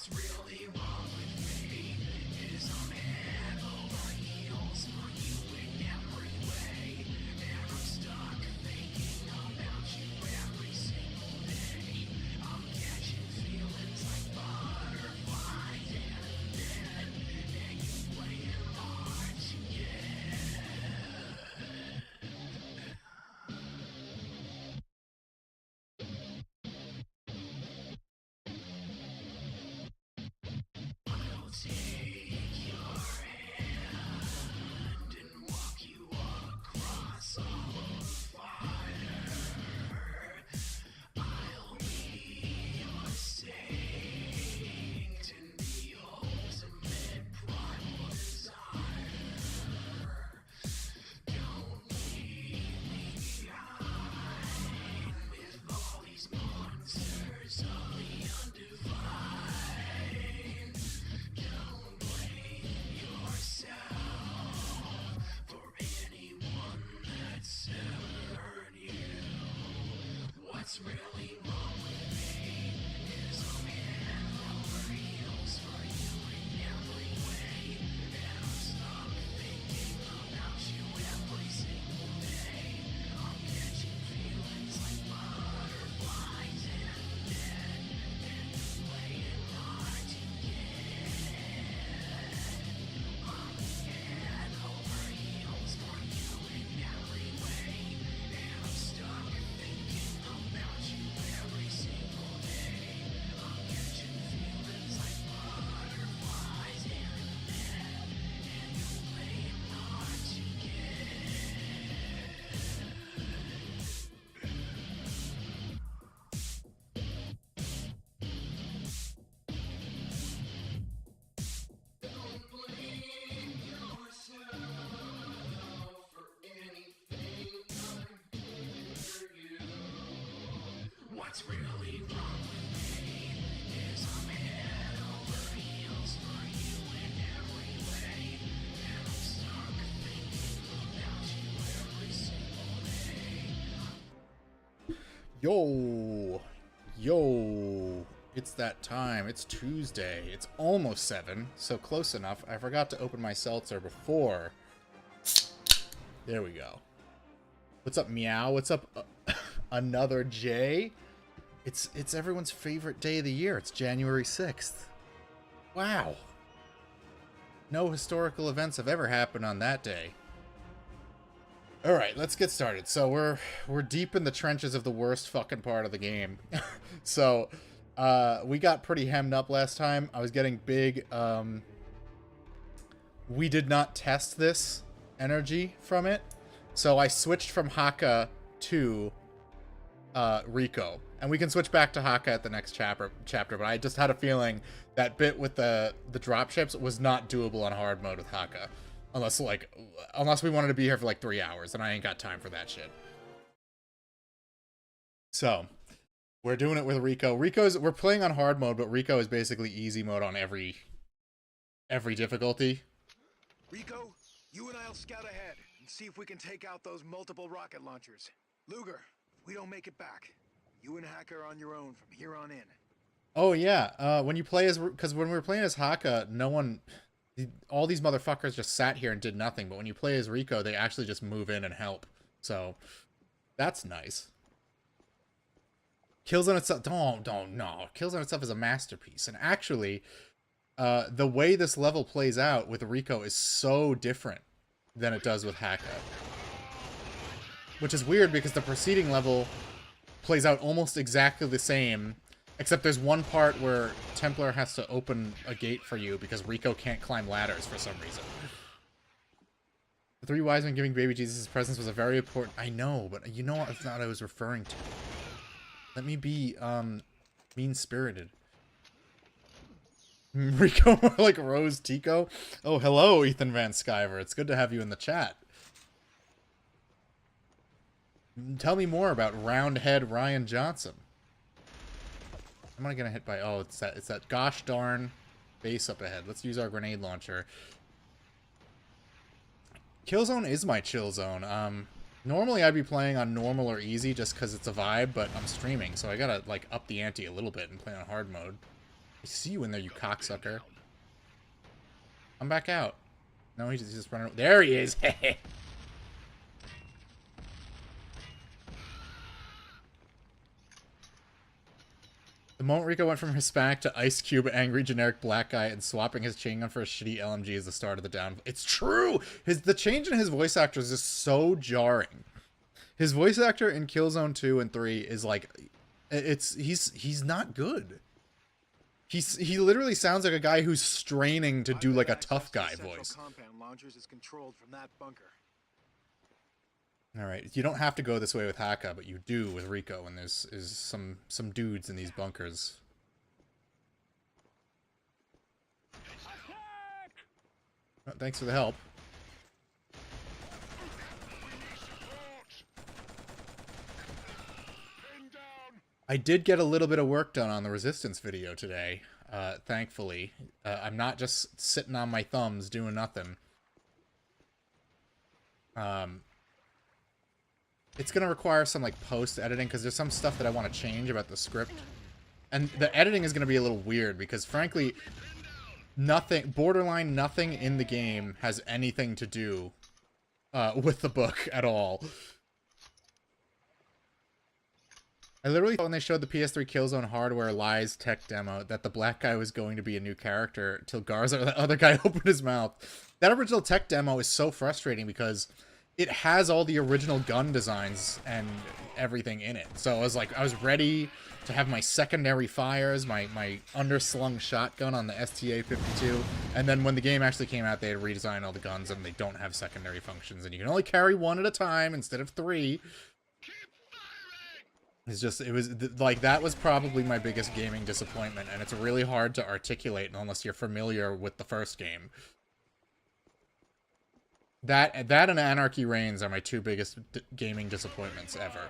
What's really wrong with me is I'm head over heels for you in every way. And I'm stuck thinking about you every single day. I'm catching feelings like butterflies and then you playing hard to get. I'll take your hand and walk you across all of fire. I'll be your saint and the ultimate primal desire. Don't leave me behind with all these monsters of the undivine. Don't blame yourself for anyone that's ever hurt you. What's really wrong with me is I'm head over heels for you in every way. And I'm stuck thinking about you every single day. I'm catching feelings like butterflies and then you're playing hard to get. I'm head over heels for you in every way. And I'm stuck thinking about you every single day. I'm catching feelings like butterflies and then you're playing hard to get. Don't blame yourself for anything I've been for you. What's really wrong with me is I'm head over heels for you in every way. And I'm stuck thinking about you every single day. Yo, it's that time. It's Tuesday. It's almost 7, so close enough. I forgot to open my seltzer before. There we go. What's up, Meow? What's up, another J? It's everyone's favorite day of the year. It's January 6th. Wow. No historical events have ever happened on that day. All right, let's get started. So we're deep in the trenches of the worst fucking part of the game. So we got pretty hemmed up last time. I was getting big. We did not test this energy from it, so I switched from Haka to Rico, and we can switch back to Haka at the next chapter. But I just had a feeling that bit with the dropships was not doable on hard mode with Haka. Unless we wanted to be here for like 3 hours, and I ain't got time for that shit. So, we're doing it with Rico. We're playing on hard mode, but Rico is basically easy mode on every difficulty. Rico, you and I'll scout ahead and see if we can take out those multiple rocket launchers. Luger, if we don't make it back, you and Hacker are on your own from here on in. Oh yeah, when you play as, because when we were playing as Haka, all these motherfuckers just sat here and did nothing. But when you play as Rico, they actually just move in and help. So that's nice. Killzone itself, no. Killzone itself is a masterpiece, and actually, the way this level plays out with Rico is so different than it does with Haka, which is weird because the preceding level plays out almost exactly the same, except there's one part where Templar has to open a gate for you because Rico can't climb ladders for some reason. The 3 wise men giving baby Jesus' presence was a very important... I know, but you know what? That's not what I was referring to. Let me be, mean-spirited. Rico more like Rose Tico? Oh, hello, Ethan Van Skyver. It's good to have you in the chat. Tell me more about Roundhead Ryan Johnson. I'm gonna get hit by... Oh, it's that gosh darn base up ahead. Let's use our grenade launcher. Killzone is my chill zone. Normally I'd be playing on normal or easy just because it's a vibe, but I'm streaming, so I gotta, like, up the ante a little bit and play on hard mode. I see you in there, you cocksucker. Come back out. No, he's just running. There he is. The moment Rico went from Hispanic to Ice Cube, angry generic black guy, and swapping his chain gun for a shitty LMG is the start of the downfall. It's true! The change in his voice actor is just so jarring. His voice actor in Killzone 2 and 3 is like... He's not good. He literally sounds like a guy who's straining to do like a tough guy voice. Compound launchers is controlled from that bunker. All right, you don't have to go this way with Haka, but you do with Rico, and there's some dudes in these bunkers. Oh, thanks for the help. I did get a little bit of work done on the Resistance video today, thankfully. I'm not just sitting on my thumbs doing nothing. It's going to require some, like, post-editing, because there's some stuff that I want to change about the script. And the editing is going to be a little weird, because, frankly, borderline nothing in the game has anything to do with the book at all. I literally thought when they showed the PS3 Killzone hardware lies tech demo that the black guy was going to be a new character till Garza, the other guy, opened his mouth. That original tech demo is so frustrating because it has all the original gun designs and everything in it. So I was ready to have my secondary fires, my underslung shotgun on the STA-52, and then when the game actually came out, they had redesigned all the guns and they don't have secondary functions, and you can only carry one at a time instead of 3. That was probably my biggest gaming disappointment, and it's really hard to articulate unless you're familiar with the first game. That and Anarchy Reigns are my two biggest gaming disappointments ever.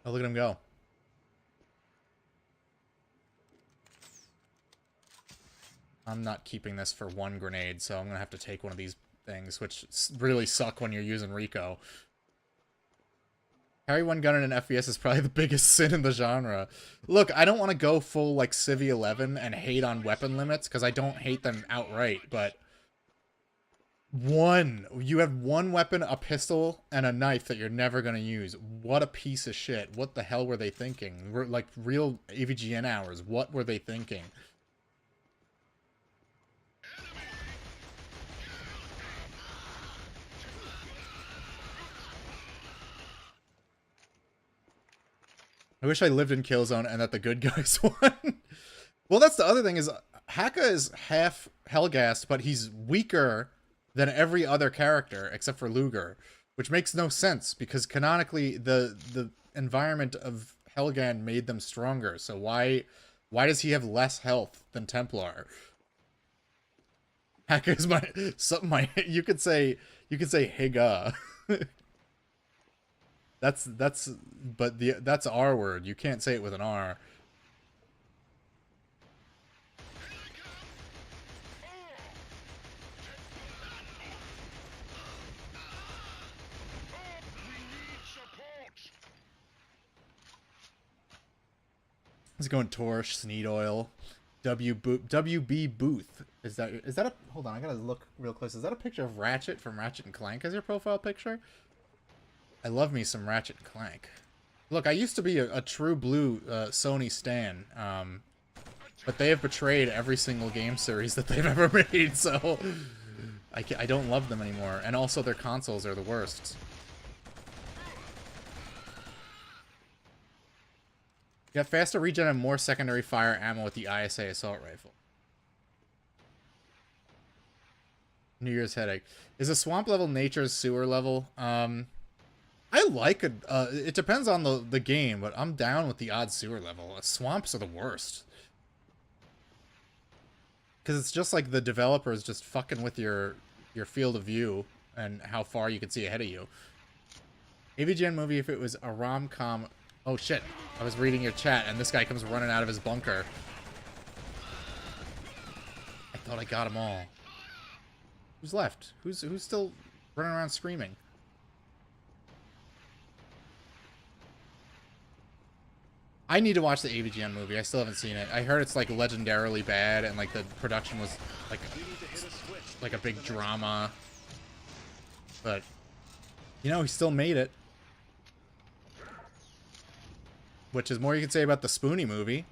Oh, look at him go. I'm not keeping this for one grenade, so I'm gonna have to take one of these things, which really suck when you're using Rico. Carry one gun in an FPS is probably the biggest sin in the genre. Look, I don't want to go full, like, Civ 11 and hate on weapon limits, because I don't hate them outright, but... You have one weapon, a pistol, and a knife that you're never going to use. What a piece of shit. What the hell were they thinking? Like, real AVGN hours. What were they thinking? I wish I lived in Killzone and that the good guys won. Well, that's the other thing is, Haka is half Hellgast, but he's weaker than every other character except for Luger, which makes no sense because canonically the environment of Helghan made them stronger. So why does he have less health than Templar? Haka is you could say Higa. That's our word. You can't say it with an R. He's going Torch, Sneed Oil, WB Booth. Is that a... Hold on, I gotta look real close. Is that a picture of Ratchet from Ratchet and Clank as your profile picture? I love me some Ratchet and Clank. Look, I used to be a true blue Sony stan, but they have betrayed every single game series that they've ever made, so I don't love them anymore. And also their consoles are the worst. You got faster regen and more secondary fire ammo with the ISA assault rifle. New Year's headache. Is a swamp level nature's sewer level? I like it. It depends on the game, but I'm down with the odd sewer level. Swamps are the worst. Because it's just like the developers just fucking with your field of view and how far you can see ahead of you. AVGN movie if it was a rom-com... Oh shit, I was reading your chat and this guy comes running out of his bunker. I thought I got them all. Who's left? Who's still running around screaming? I need to watch the AVGN movie. I still haven't seen it. I heard it's like legendarily bad, and like the production was like a big drama. But you know, he still made it, which is more you can say about the Spoonie movie.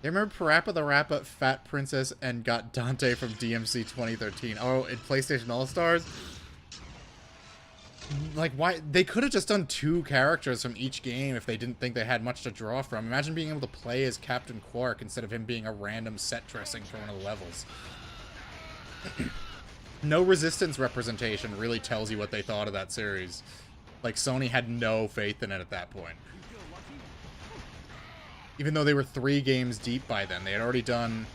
You remember Parappa the Rappa, Fat Princess, and got Dante from DMC 2013? Oh, in PlayStation All-Stars? Like, why? They could have just done 2 characters from each game if they didn't think they had much to draw from. Imagine being able to play as Captain Quark instead of him being a random set dressing for one of the levels. No Resistance representation really tells you what they thought of that series. Like, Sony had no faith in it at that point. Even though they were 3 games deep by then. They had already done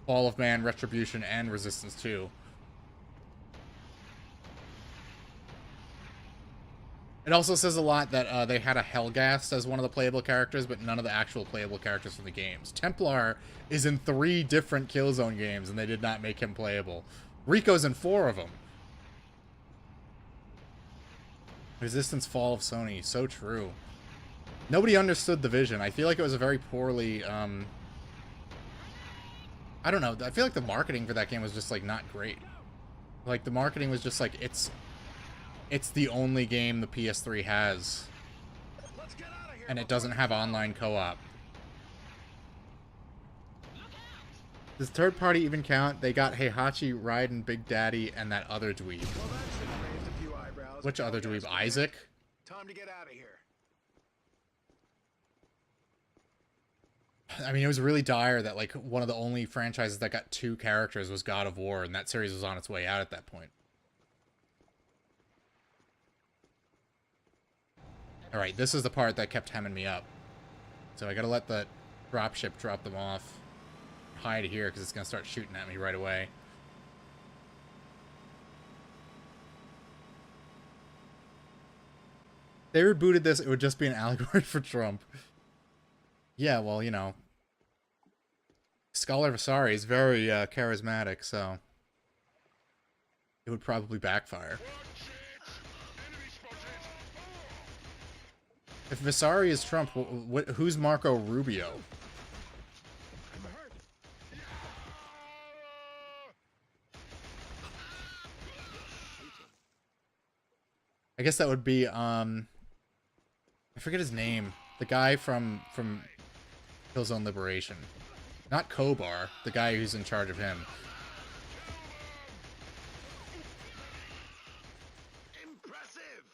Fall of Man, Retribution, and Resistance 2. It also says a lot that they had a Helghast as one of the playable characters, but none of the actual playable characters from the games. Templar is in 3 different Killzone games, and they did not make him playable. Rico's in 4 of them. Resistance, Fall of Sony. So true. Nobody understood the vision. I feel like it was a very poorly, I don't know. I feel like the marketing for that game was just, like, not great. Like, the marketing was just like, it's the only game the PS3 has. And it doesn't have online co-op. Does third party even count? They got Heihachi, Raiden, Big Daddy, and that other dweeb. Which other dweeb? Isaac? Time to get out of here. I mean, it was really dire that, like, one of the only franchises that got 2 characters was God of War, and that series was on its way out at that point. Alright, this is the part that kept hemming me up. So I gotta let the dropship drop them off. Hide here, because it's gonna start shooting at me right away. If they rebooted this, it would just be an allegory for Trump. Yeah, well, you know. Scholar Vasari is very charismatic, so it would probably backfire. If Vasari is Trump, who's Marco Rubio? I guess that would be, I forget his name. The guy from Killzone Liberation. Not Kobar, the guy who's in charge of him. Impressive.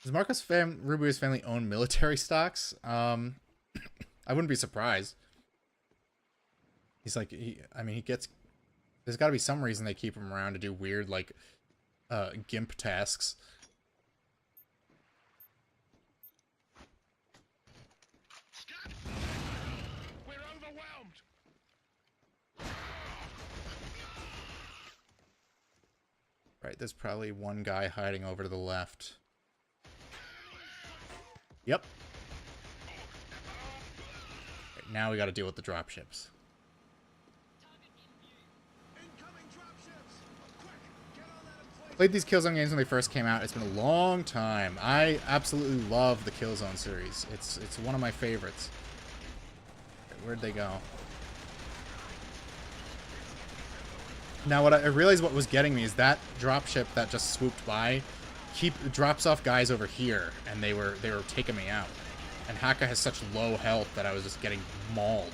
Does Marcos Rubio's family own military stocks? I wouldn't be surprised. He's like, I mean, he gets... There's got to be some reason they keep him around to do weird, like, GIMP tasks. We're overwhelmed. Right, there's probably one guy hiding over to the left. Yep. Right, now we got to deal with the dropships. Played these Killzone games when they first came out. It's been a long time. I absolutely love the Killzone series. It's one of my favorites. Where'd they go? Now, what I realized what was getting me is that dropship that just swooped by drops off guys over here, and they were taking me out. And Haka has such low health that I was just getting mauled.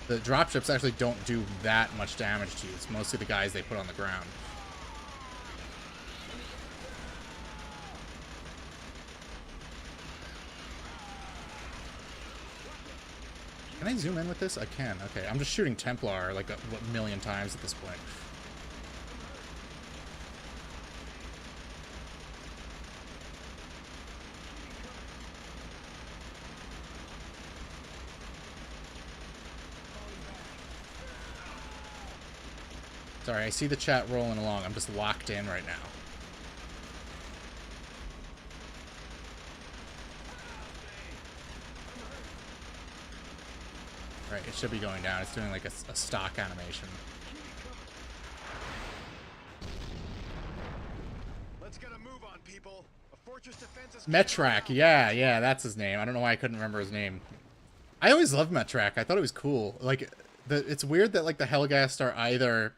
The dropships actually don't do that much damage to you. It's mostly the guys they put on the ground. Can I zoom in with this? I can. Okay, I'm just shooting Templar like a million times at this point. Sorry, I see the chat rolling along. I'm just locked in right now. Right, it should be going down. It's doing like a stock animation. Let's get a move on, people. Use defenses. Metrak, yeah, that's his name. I don't know why I couldn't remember his name. I always loved Metrak. I thought it was cool. Like, it's weird that, like, the Helghast are either...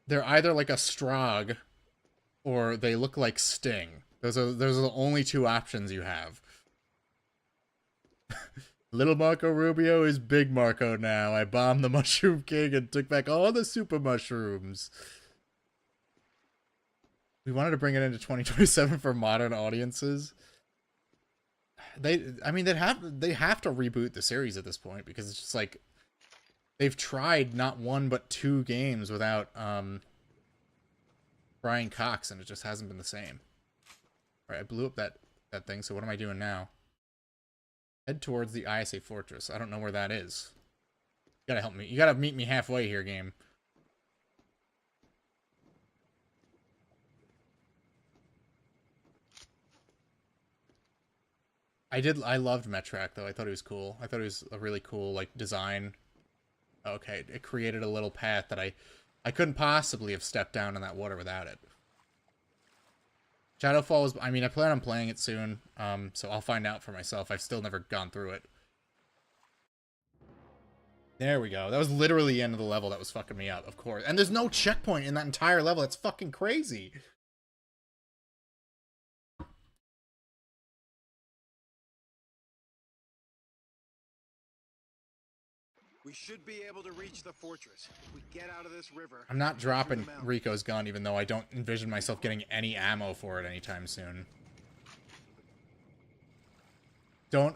They're either, like, a Strogg, or they look like Sting. Those are the only two options you have. Little Marco Rubio is Big Marco now. I bombed the Mushroom King and took back all the super mushrooms. We wanted to bring it into 2027 for modern audiences. I mean, they have to reboot the series at this point, because it's just like they've tried not one but two games without Brian Cox, and it just hasn't been the same. All right, I blew up that thing. So what am I doing now? Head towards the ISA Fortress. I don't know where that is. You gotta help me. You gotta meet me halfway here, game. I loved Metrak, though. I thought it was cool. I thought it was a really cool, like, design. Okay, it created a little path that I couldn't possibly have stepped down in that water without it. Shadowfall is, I mean, I plan on playing it soon, so I'll find out for myself. I've still never gone through it. There we go. That was literally the end of the level that was fucking me up, of course. And there's no checkpoint in that entire level. That's fucking crazy. We should be able to reach the fortress if we get out of this river. I'm not dropping Rico's gun, even though I don't envision myself getting any ammo for it anytime soon. Don't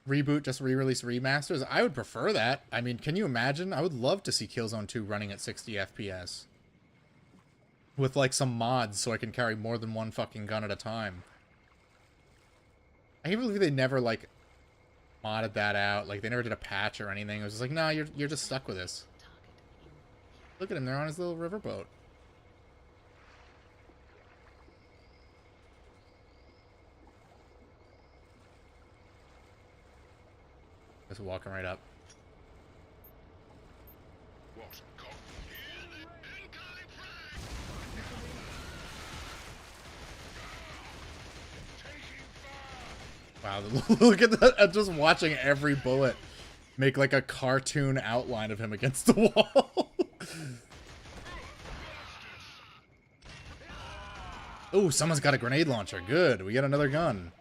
reboot, just re-release remasters. I would prefer that. I mean, can you imagine? I would love to see Killzone 2 running at 60 FPS. With, like, some mods so I can carry more than one fucking gun at a time. I can't believe they never, like, modded that out. Like, they never did a patch or anything. It was just like, nah, you're just stuck with this. Look at him, they're on his little riverboat. Just walking right up. Wow, look at that. I'm just watching every bullet make like a cartoon outline of him against the wall. Oh, someone's got a grenade launcher. Good. We get another gun.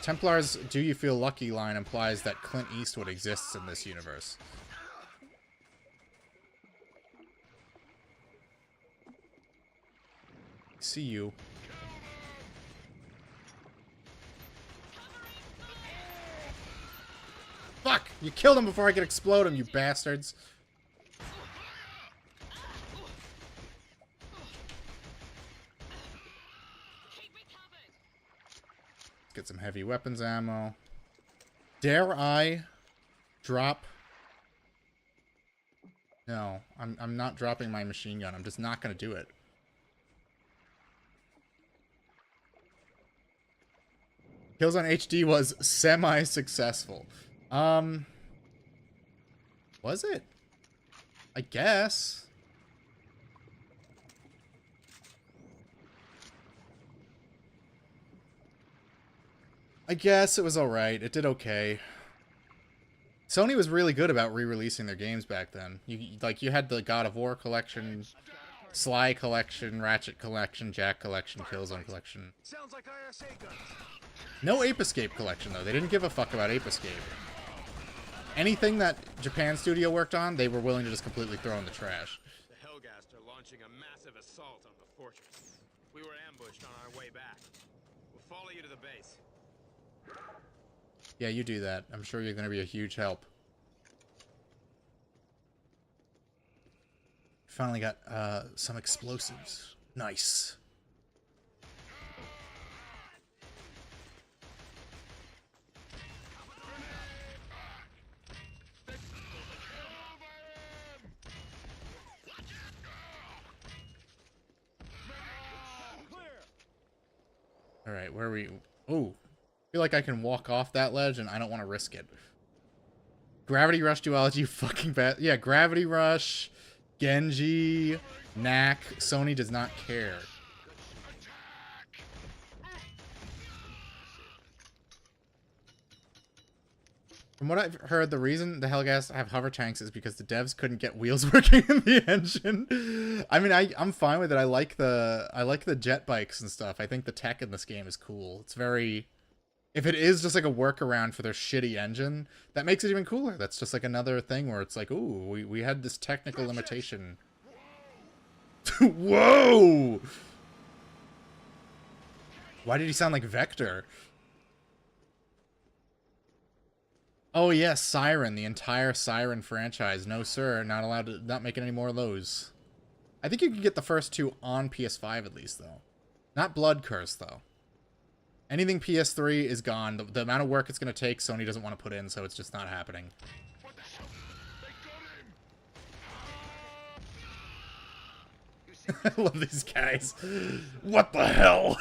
Templar's "Do you feel lucky" line implies that Clint Eastwood exists in this universe. See you. Fuck! You killed him before I could explode him, you bastards! Get some heavy weapons ammo. Dare I drop? No, I'm not dropping my machine gun. I'm just not gonna do it. Killzone HD was semi-successful. Was it? I guess. I guess it was alright. It did okay. Sony was really good about re-releasing their games back then. You had the God of War collection, Sly collection, Ratchet collection, Jack collection, Killzone collection. Sounds like ISA guns. No Ape Escape collection, though. They didn't give a fuck about Ape Escape. Anything that Japan Studio worked on, they were willing to just completely throw in the trash. The Helghast are launching a massive assault on the fortress. We were ambushed on our way back. We'll follow you to the base. Yeah, you do that. I'm sure you're going to be a huge help. Finally got some explosives. Nice. All right, where are we? Oh, feel like I can walk off that ledge, and I don't want to risk it. Gravity Rush duology, fucking bad. Yeah, Gravity Rush, Genji, Knack. Sony does not care. From what I've heard, the reason the Hellgas have hover tanks is because the devs couldn't get wheels working in the engine. I mean, I'm fine with it. I like the jet bikes and stuff. I think the tech in this game is cool. It's very... If it is just like a workaround for their shitty engine, that makes it even cooler. That's just like another thing where it's like, ooh, we had this technical limitation. Whoa! Why did he sound like Vector? Oh yes, Siren, the entire Siren franchise. No sir, not allowed to, not making any more of those. I think you can get the first two on PS5 at least though. Not Blood Curse though. Anything PS3 is gone. The amount of work it's going to take, Sony doesn't want to put in, so it's just not happening. I love these guys. What the hell?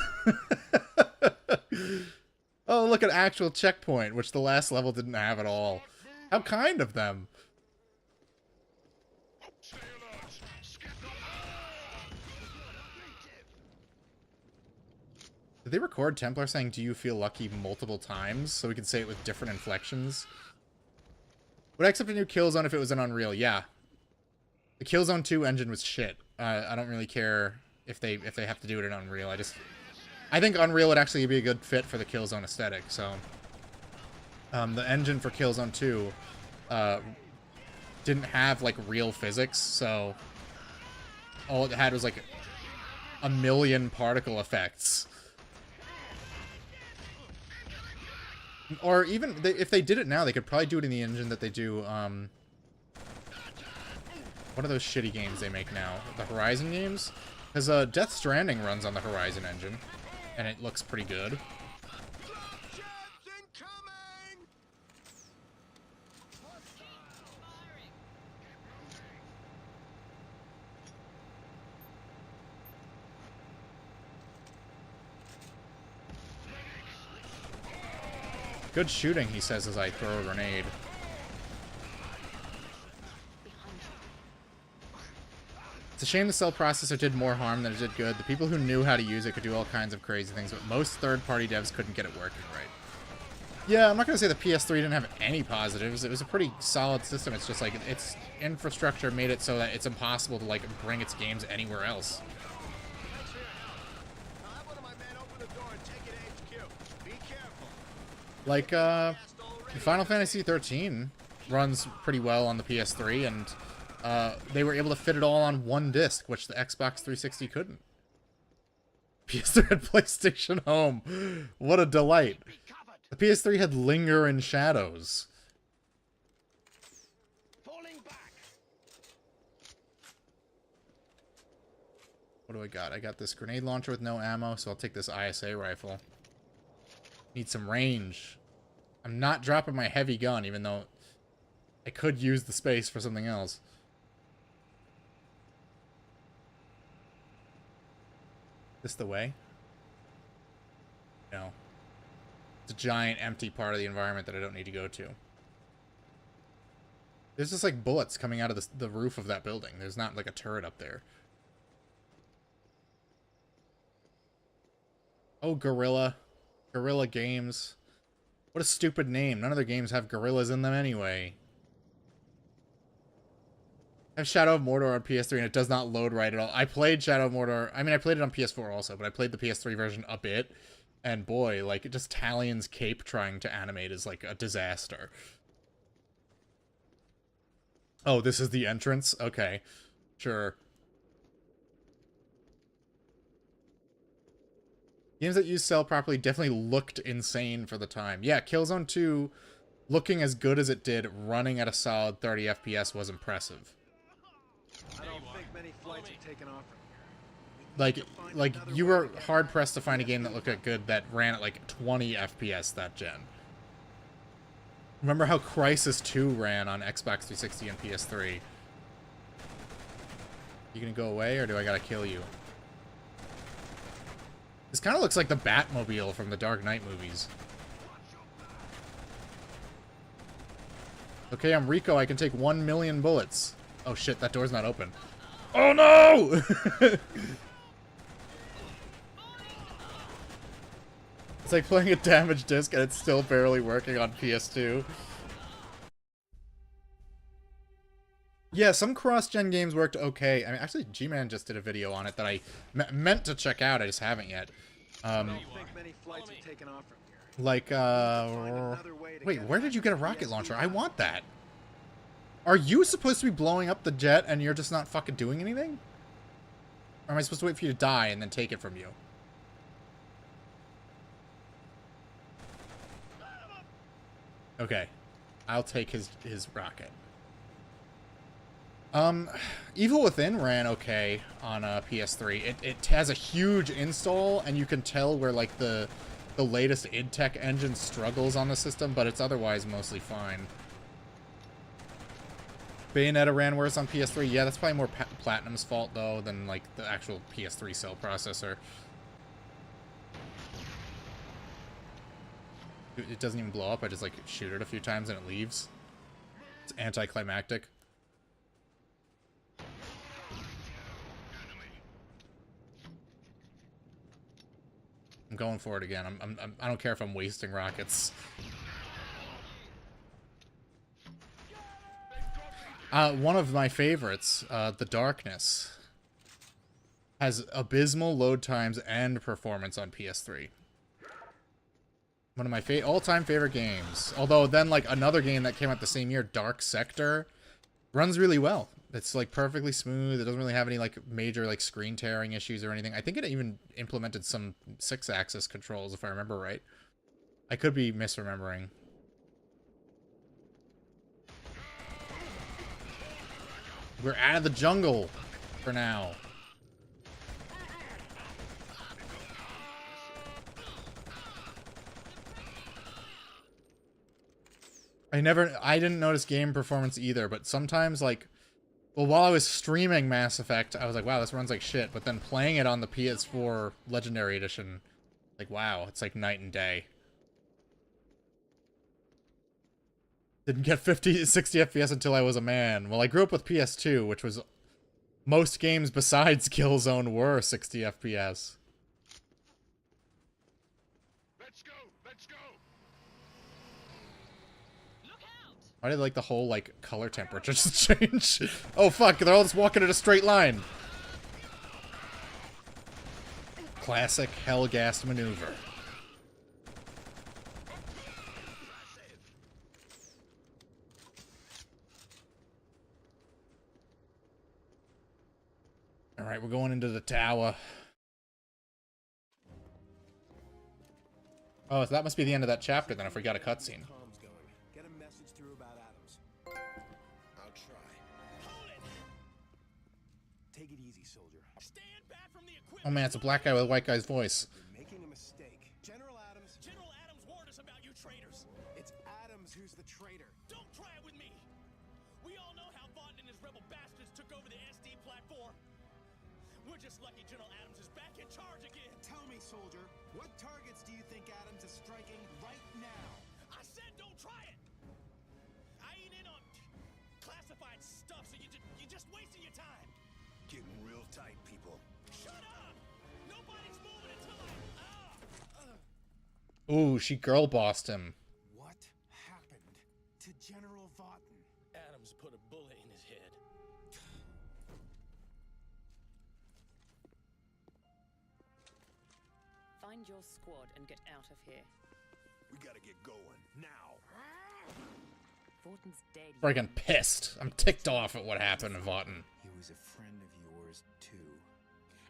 Oh, look at actual checkpoint, which the last level didn't have at all. How kind of them. Did they record Templar saying, "Do you feel lucky?" multiple times so we can say it with different inflections? Would I accept a new Killzone if it was an Unreal? Yeah. The Killzone 2 engine was shit. I don't really care if they have to do it in Unreal. I think Unreal would actually be a good fit for the Killzone aesthetic. So the engine for Killzone 2 didn't have like real physics, so all it had was like a million particle effects. Or even, if they did it now, they could probably do it in the engine that they do, what are those shitty games they make now? The Horizon games? Because Death Stranding runs on the Horizon engine, and it looks pretty good. Good shooting, he says as I throw a grenade. It's a shame the cell processor did more harm than it did good. The people who knew how to use it could do all kinds of crazy things, but most third-party devs couldn't get it working right. Yeah, I'm not going to say the PS3 didn't have any positives. It was a pretty solid system. It's just like, its infrastructure made it so that it's impossible to like bring its games anywhere else. Like, Final Fantasy 13 runs pretty well on the PS3, and they were able to fit it all on one disc, which the Xbox 360 couldn't. PS3 had PlayStation Home. What a delight. The PS3 had Linger in Shadows. What do I got? I got this grenade launcher with no ammo, so I'll take this ISA rifle. Need some range. I'm not dropping my heavy gun, even though I could use the space for something else. This the way? No. It's a giant empty part of the environment that I don't need to go to. There's just like bullets coming out of the roof of that building. There's not like a turret up there. Oh, Gorilla. Gorilla Games. What a stupid name. None of their games have gorillas in them anyway. I have Shadow of Mordor on PS3 and it does not load right at all. I played Shadow of Mordor. I mean, I played it on PS4 also, but I played the PS3 version a bit. And boy, like, just Talion's cape trying to animate is like a disaster. Oh, this is the entrance? Okay. Sure. Games that use cell properly definitely looked insane for the time. Yeah, Killzone 2, looking as good as it did, running at a solid 30 FPS was impressive. I don't think many flights have taken off from here. Like you were hard pressed to find a game that looked that good that ran at like 20 FPS that gen. Remember how Crysis 2 ran on Xbox 360 and PS3? You gonna go away or do I gotta kill you? This kind of looks like the Batmobile from the Dark Knight movies. Okay, I'm Rico. I can take 1,000,000 bullets. Oh shit, that door's not open. Oh no! It's like playing a damaged disc and it's still barely working on PS2. Yeah, some cross-gen games worked okay. I mean, actually, G-Man just did a video on it that I meant to check out. I just haven't yet. I don't think many flights have taken off from here. Like, wait, where did you get a rocket launcher? I want that. Are you supposed to be blowing up the jet and you're just not fucking doing anything? Or am I supposed to wait for you to die and then take it from you? Okay. I'll take his rocket. Evil Within ran okay on PS3. It has a huge install, and you can tell where, like, the latest id Tech engine struggles on the system, but it's otherwise mostly fine. Bayonetta ran worse on PS3. Yeah, that's probably more Platinum's fault, though, than, like, the actual PS3 cell processor. It doesn't even blow up. I just, like, shoot it a few times and it leaves. It's anticlimactic. I'm going for it again. I don't care if I'm wasting rockets. One of my favorites, The Darkness, has abysmal load times and performance on PS3. One of my all-time favorite games. Although then, like, another game that came out the same year, Dark Sector, runs really well. It's, like, perfectly smooth. It doesn't really have any, like, major, like, screen tearing issues or anything. I think it even implemented some 6-axis controls, if I remember right. I could be misremembering. We're out of the jungle for now. I didn't notice game performance either, but sometimes, like, well, while I was streaming Mass Effect, I was like, wow, this runs like shit, but then playing it on the PS4 Legendary Edition, like, wow, it's like night and day. Didn't get 60 FPS until I was a man. Well, I grew up with PS2, which was... most games besides Killzone were 60 FPS. Let's go! Let's go! Why did, like, the whole, like, color temperature just change? Oh, fuck, they're all just walking in a straight line. Classic Hellgast maneuver. Alright, we're going into the tower. Oh, so that must be the end of that chapter then if we got a cutscene. Get a message through about Adams. I'll try. Take it easy, soldier. Stand back from the equipment. Oh man, it's a black guy with a white guy's voice. You're making a mistake. General Adams warned us about you traitors. It's Adams who's the traitor. Don't try it with me. We all know how Vaughn and his rebel bastards took over the SD platform. We're just lucky General Adams is back in charge again. Tell me, soldier, what targets do you think Adams is striking right now? I said don't try it. I ain't in on classified stuff, so you're just wasting your time. Getting real tight, people. Shut up! Nobody's moving until Ooh, she girl bossed him. What happened to General Vaughn? Adams put a bullet in his head. Find your squad and get out of here. We gotta get going now. Thornton's dead. Friggin' pissed. I'm ticked off at what happened to Vaughn. He was a friend of yours too.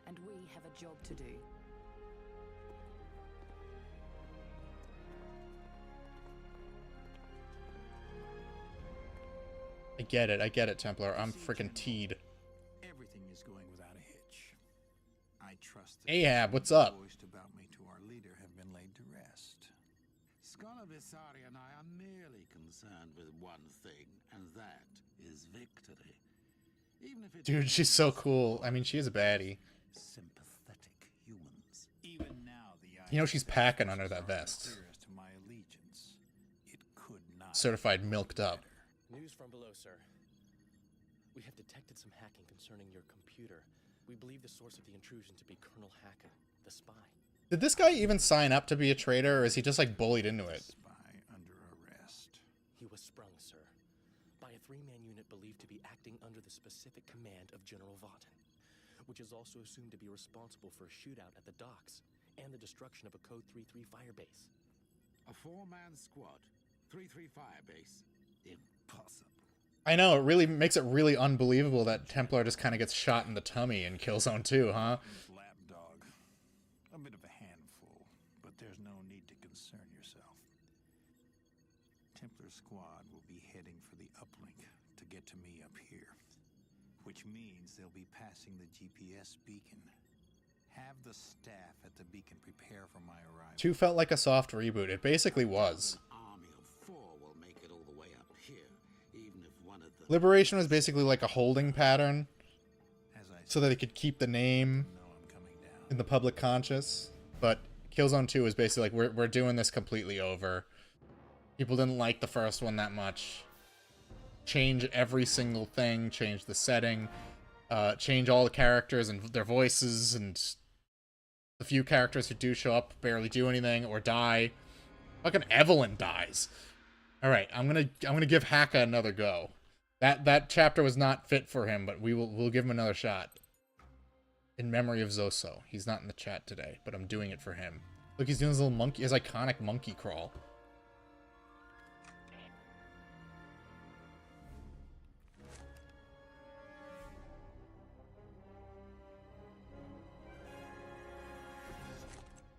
And we have a job to do. I get it, Templar. I'm freaking teed. Everything is going without a hitch. I trust that Ahab, what's up? voiced about me to our leader have been laid to rest. Scholar Visari and I are merely concerned with one thing, and that is victory. Even if it's Dude, she's so cool. I mean, she is a baddie. sympathetic humans. Even now, the You know she's packing under that vest. Clear as to my allegiance. It could not Certified milked up. New News from below, sir. We have detected some hacking concerning your computer. We believe the source of the intrusion to be Colonel Hacker, the spy. Did this guy even sign up to be a traitor, or is he just like bullied into it? Spy under arrest. He was sprung, sir, by a 3-man unit believed to be acting under the specific command of General Vaughton, which is also assumed to be responsible for a shootout at the docks and the destruction of a Code 3-3 firebase. A 4-man squad. 3-3 firebase. Impossible. I know, it really makes it really unbelievable that Templar just kind of gets shot in the tummy in Killzone 2, huh? Lapdog. A bit of a handful, but there's no need to concern yourself. Templar squad will be heading for the uplink to get to me up here, which means they'll be passing the GPS beacon. Have the staff at the beacon prepare for my arrival. 2 felt like a soft reboot. It basically was. An army of 4 will make it all the way up here, even if one of the Liberation was basically like a holding pattern, as I so that they could keep the name know I'm coming down. in the public conscious. But Killzone 2 is basically like, we're doing this completely over. People didn't like the first one that much. Change every single thing, change the setting, change all the characters and their voices, and the few characters who do show up barely do anything or die. Fucking Evelyn dies. All right, I'm gonna give Haka another go. That chapter was not fit for him, but we'll give him another shot. In memory of Zoso. He's not in the chat today, but I'm doing it for him. Look, he's doing his little monkey, his iconic monkey crawl.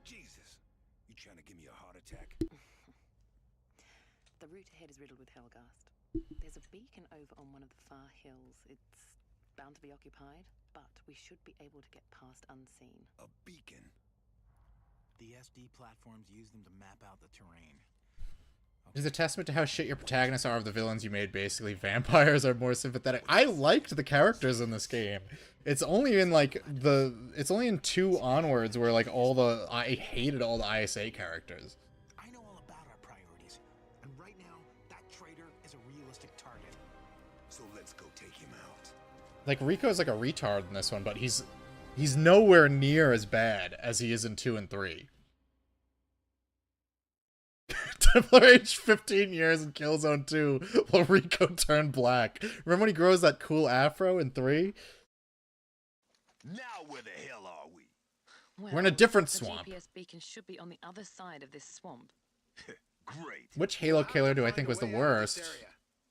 Jesus, you trying to give me a heart attack? The route ahead is riddled with Hellgast. There's a beacon over on one of the far hills. It's bound to be occupied, but we should be able to get past unseen. A beacon? The SD platforms use them to map out the terrain. It is a testament to how shit your protagonists are of the villains you made, basically. Vampires are more sympathetic. I liked the characters in this game. It's only in, like, it's only in 2 onwards where, like, I hated all the ISA characters. I know all about our priorities, and right now, that traitor is a realistic target. So let's go take him out. Like, Rico's like a retard in this one, but he's nowhere near as bad as he is in 2 and 3. Templar aged 15 years in Killzone 2 while Rico turned black. Remember when he grows that cool afro in 3? Now where the hell are we? We're in a different the swamp. GPS beacon should be on the other side of this swamp. Great. Which Halo killer do I think was the worst?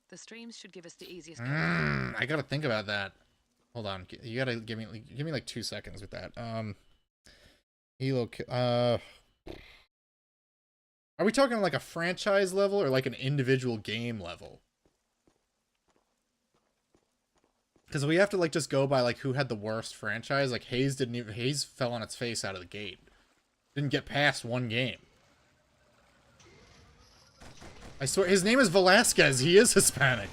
The streams should give us the easiest. I gotta think about that. Hold on, you gotta give me like 2 seconds with that. Are we talking like a franchise level or like an individual game level? Because we have to like just go by like who had the worst franchise. Like Hayes fell on its face out of the gate. Didn't get past 1 game. I swear his name is Velasquez. He is Hispanic.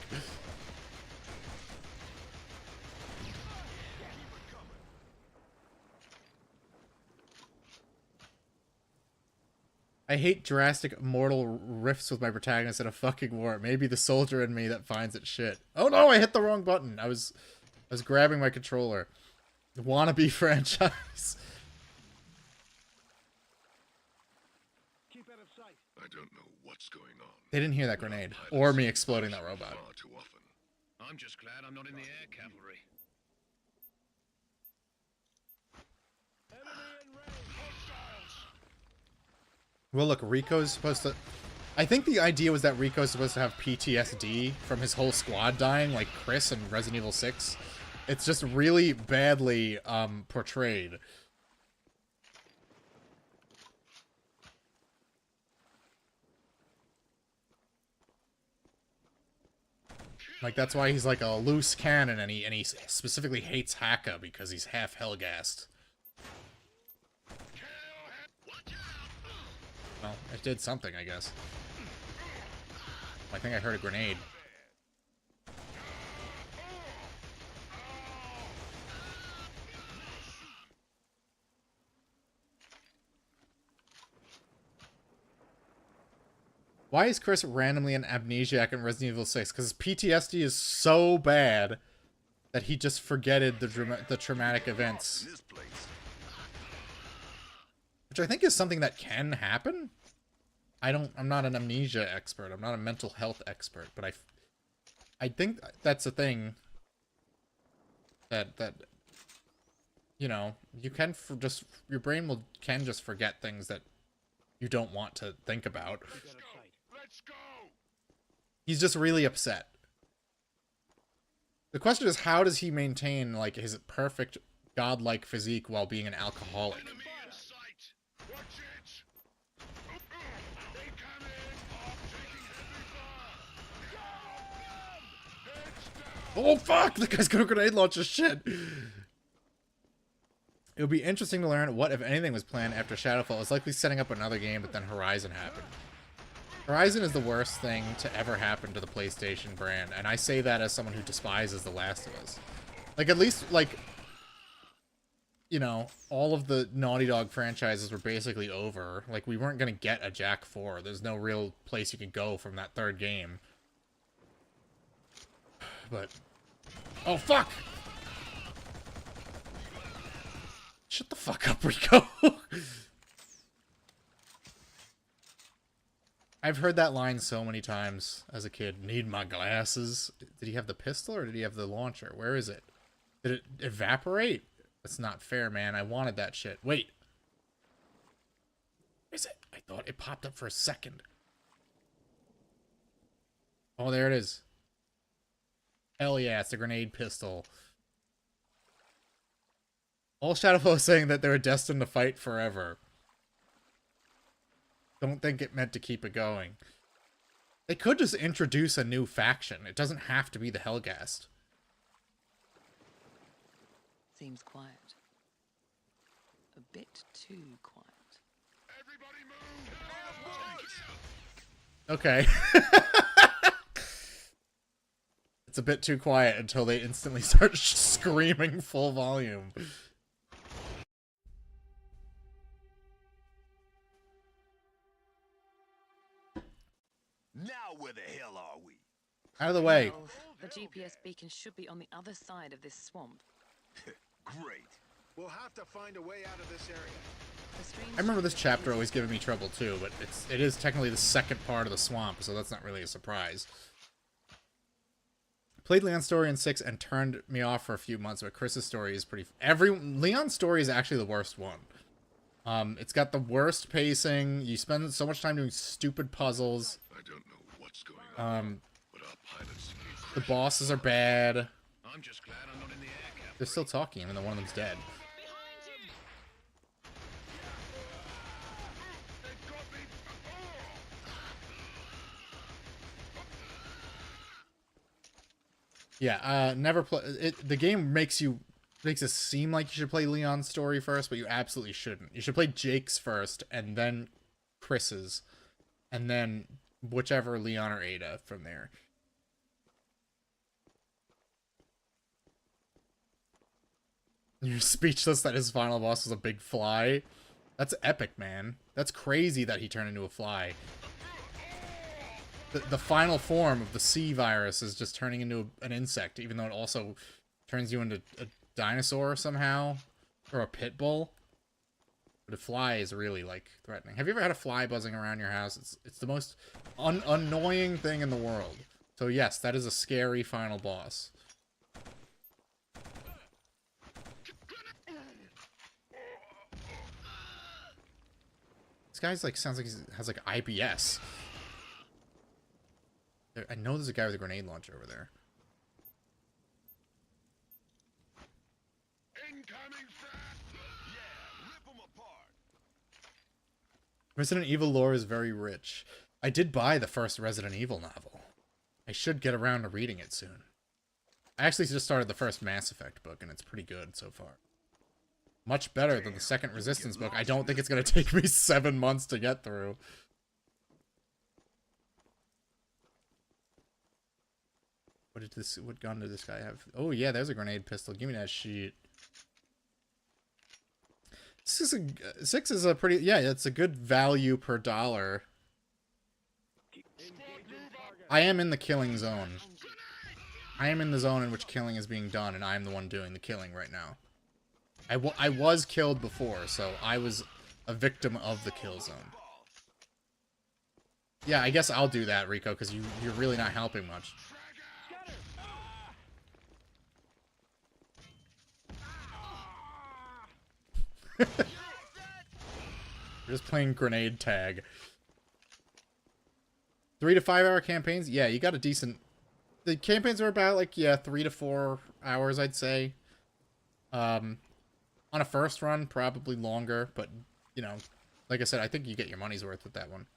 I hate drastic mortal rifts with my protagonist in a fucking war. Maybe the soldier in me that finds it shit. Oh no, I hit the wrong button. I was grabbing my controller. Wannabe franchise. Keep out of sight. I don't know what's going on. They didn't hear that grenade or me exploding that robot. Far too often. I'm just glad I'm not in the air cavalry. Well, look, Rico's supposed to... I think the idea was that Rico's supposed to have PTSD from his whole squad dying, like Chris in Resident Evil 6. It's just really badly portrayed. Like, that's why he's like a loose cannon, and he specifically hates Haka because he's half Hellgast. Well, it did something, I guess. I think I heard a grenade. Why is Chris randomly an amnesiac in Resident Evil 6? Because PTSD is so bad that he just forgetted the traumatic events. This place. Which I think is something that can happen. I'm not an amnesia expert. I'm not a mental health expert, but I think that's a thing that you know, you can your brain can just forget things that you don't want to think about. Let's go. He's just really upset. The question is, how does he maintain like his perfect godlike physique while being an alcoholic? Enemy in sight. Watch it. They come in. Taking heavy fire. Oh fuck! The guy's got a grenade launcher. Shit. It would be interesting to learn what, if anything, was planned after Shadowfall. It was likely setting up another game, but then Horizon happened. Horizon is the worst thing to ever happen to the PlayStation brand, and I say that as someone who despises The Last of Us. Like, at least, like, you know, all of the Naughty Dog franchises were basically over. Like, we weren't going to get a Jak 4. There's no real place you could go from that third game. But... oh, fuck! Shut the fuck up, Rico! I've heard that line so many times as a kid. Need my glasses. Did he have the pistol or did he have the launcher? Where is it? Did it evaporate? That's not fair, man. I wanted that shit. Wait. Where is it? I thought it popped up for a second. Oh, there it is. Hell yeah, it's a grenade pistol. All Shadowfall is saying that they're destined to fight forever. Don't think it meant to keep it going. They could just introduce a new faction. It doesn't have to be the Hellgast. Seems quiet. A bit too quiet. Everybody move. Okay. It's a bit too quiet until they instantly start screaming full volume. Now where the hell are we? Out of the way. Well, the GPS beacon should be on the other side of this swamp. Great. We'll have to find a way out of this area. The stream I remember this chapter always giving me trouble too, but it is technically the second part of the swamp, so that's not really a surprise. Played Leon's story in 6 and turned me off for a few months, but Chris's story is pretty... Leon's story is actually the worst one. It's got the worst pacing. You spend so much time doing stupid puzzles. I don't know what's going on, but our pilots need The bosses are bad. I'm just glad I'm not in the air cap. They're still talking, even though one of them's dead. Yeah, never play it. The game makes it seem like you should play Leon's story first, but you absolutely shouldn't. You should play Jake's first, and then Chris's, and then whichever Leon or Ada from there. You're speechless that his final boss was a big fly. That's epic, man. That's crazy that he turned into a fly. The final form of the C virus is just turning into an insect, even though it also turns you into a dinosaur somehow, or a pit bull. But a fly is really, like, threatening. Have you ever had a fly buzzing around your house? It's the most annoying thing in the world. So yes, that is a scary final boss. This guy's like, sounds like he has like IBS. I know there's a guy with a grenade launcher over there. Incoming fast. Yeah, rip them apart. Resident Evil lore is very rich. I did buy the first Resident Evil novel. I should get around to reading it soon. I actually just started the first Mass Effect book, and it's pretty good so far. Much better than the second Resistance book. I don't think it's going to take me 7 months to get through. What gun did this guy have? Oh yeah, there's a grenade pistol. Give me that shit. 6 is a pretty, yeah, it's a good value per dollar. Keep I am in the killing zone. I am in the zone in which killing is being done, and I am the one doing the killing right now. I was killed before, so I was a victim of the kill zone. Yeah, I guess I'll do that, Rico, because you're really not helping much. We're just playing grenade tag. 3 to 5 hour campaigns? Yeah, you got a decent... The campaigns are about, like, yeah, 3 to 4 hours, I'd say. On a first run, probably longer, but, you know, like I said, I think you get your money's worth with that one.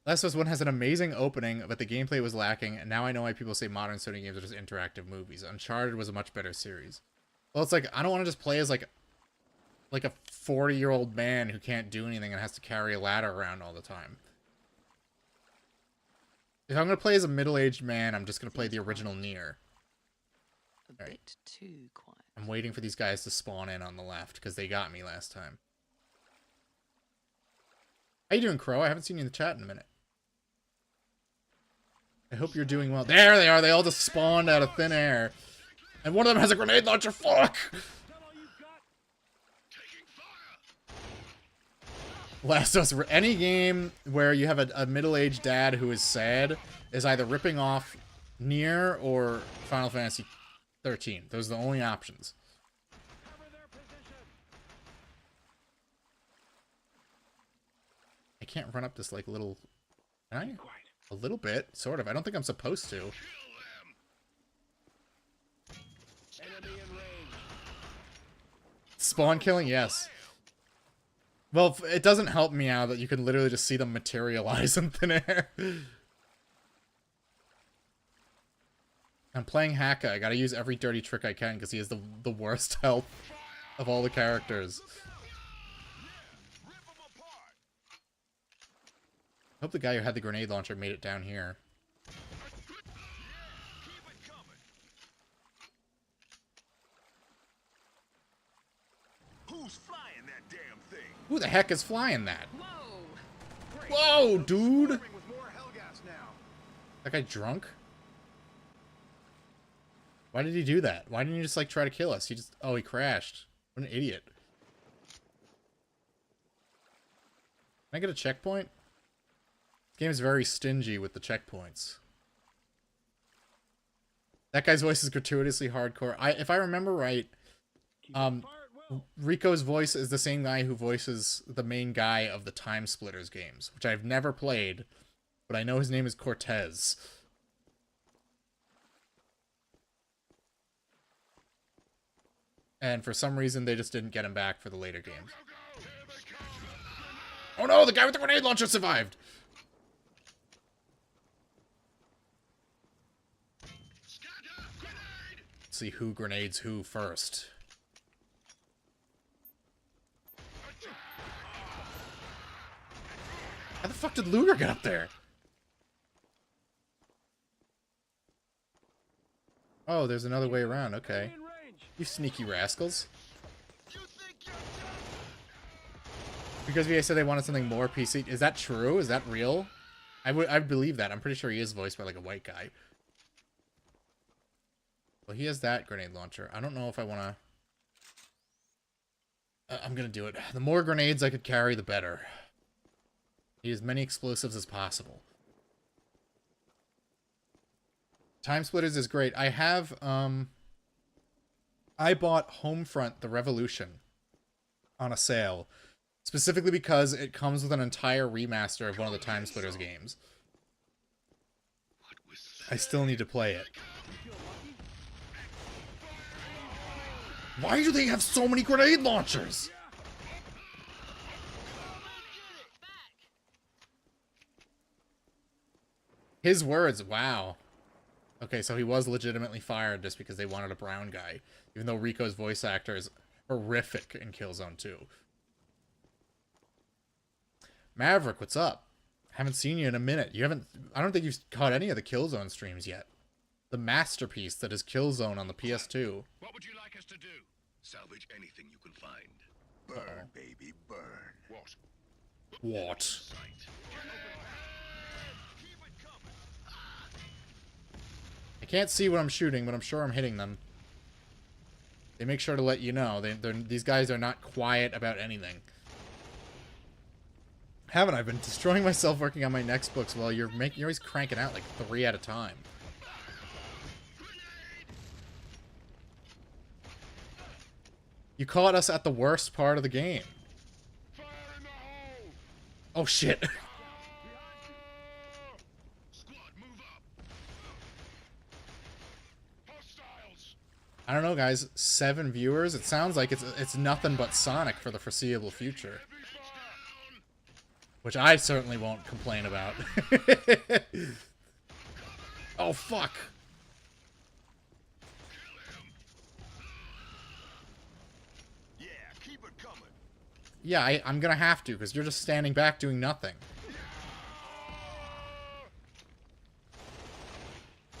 Last of Us 1 has an amazing opening, but the gameplay was lacking, and now I know why people say modern Sony games are just interactive movies. Uncharted was a much better series. Well, it's like, I don't want to just play as, like a 40-year-old man who can't do anything and has to carry a ladder around all the time. If I'm going to play as a middle-aged man, I'm just going to play the original Nier. A bit too quiet. I'm waiting for these guys to spawn in on the left, because they got me last time. How you doing, Crow? I haven't seen you in the chat in a minute. I hope you're doing well. There they are! They all just spawned out of thin air. And one of them has a grenade launcher! Fuck! Last of Us, any game where you have a middle-aged dad who is sad is either ripping off Nier or Final Fantasy 13. Those are the only options. I can't run up this, like, little... Can I? A little bit, sort of. I don't think I'm supposed to. Spawn killing? Yes. Well, it doesn't help me out that you can literally just see them materialize in thin air. I'm playing Haka. I gotta use every dirty trick I can because he has the worst health of all the characters. I hope the guy who had the grenade launcher made it down here. Who's flying that damn thing? Who the heck is flying that? Whoa, dude! With more Hellgas now. That guy drunk? Why did he do that? Why didn't he just, like, try to kill us? He just... Oh, he crashed. What an idiot. Can I get a checkpoint? This game is very stingy with the checkpoints. That guy's voice is gratuitously hardcore. If I remember right, Rico's voice is the same guy who voices the main guy of the Time Splitters games, which I've never played, but I know his name is Cortez. And for some reason, they just didn't get him back for the later games. Oh no, the guy with the grenade launcher survived! Let's see who grenades who first. How the fuck did Luger get up there? Oh, there's another way around, okay. You sneaky rascals. Because VA said they wanted something more PC. Is that true? Is that real? I believe that. I'm pretty sure he is voiced by, like, a white guy. Well, he has that grenade launcher. I don't know if I want to... I'm gonna do it. The more grenades I could carry, the better. Need as many explosives as possible. Time Splitters is great. I have, I bought Homefront: The Revolution on a sale. Specifically because it comes with an entire remaster of one of the Time Splitters games. I still need to play it. Why do they have so many grenade launchers? His words, wow. Okay, so he was legitimately fired just because they wanted a brown guy. Even though Rico's voice actor is horrific in Killzone 2. Maverick, what's up? Haven't seen you in a minute. You haven't... I don't think you've caught any of the Killzone streams yet. The masterpiece that is Killzone on the PS2. What would you like us to do? Salvage anything you can find. Burn, baby, burn. What? What? can't see what I'm shooting, but I'm sure I'm hitting them. They make sure to let you know. These guys are not quiet about anything. Haven't I been destroying myself working on my next books while you're always cranking out like 3 at a time. You caught us at the worst part of the game. Oh shit. I don't know, guys. 7 viewers. It sounds like it's nothing but Sonic for the foreseeable future. Which I certainly won't complain about. Oh, fuck. Yeah, I'm gonna have to, because you're just standing back doing nothing.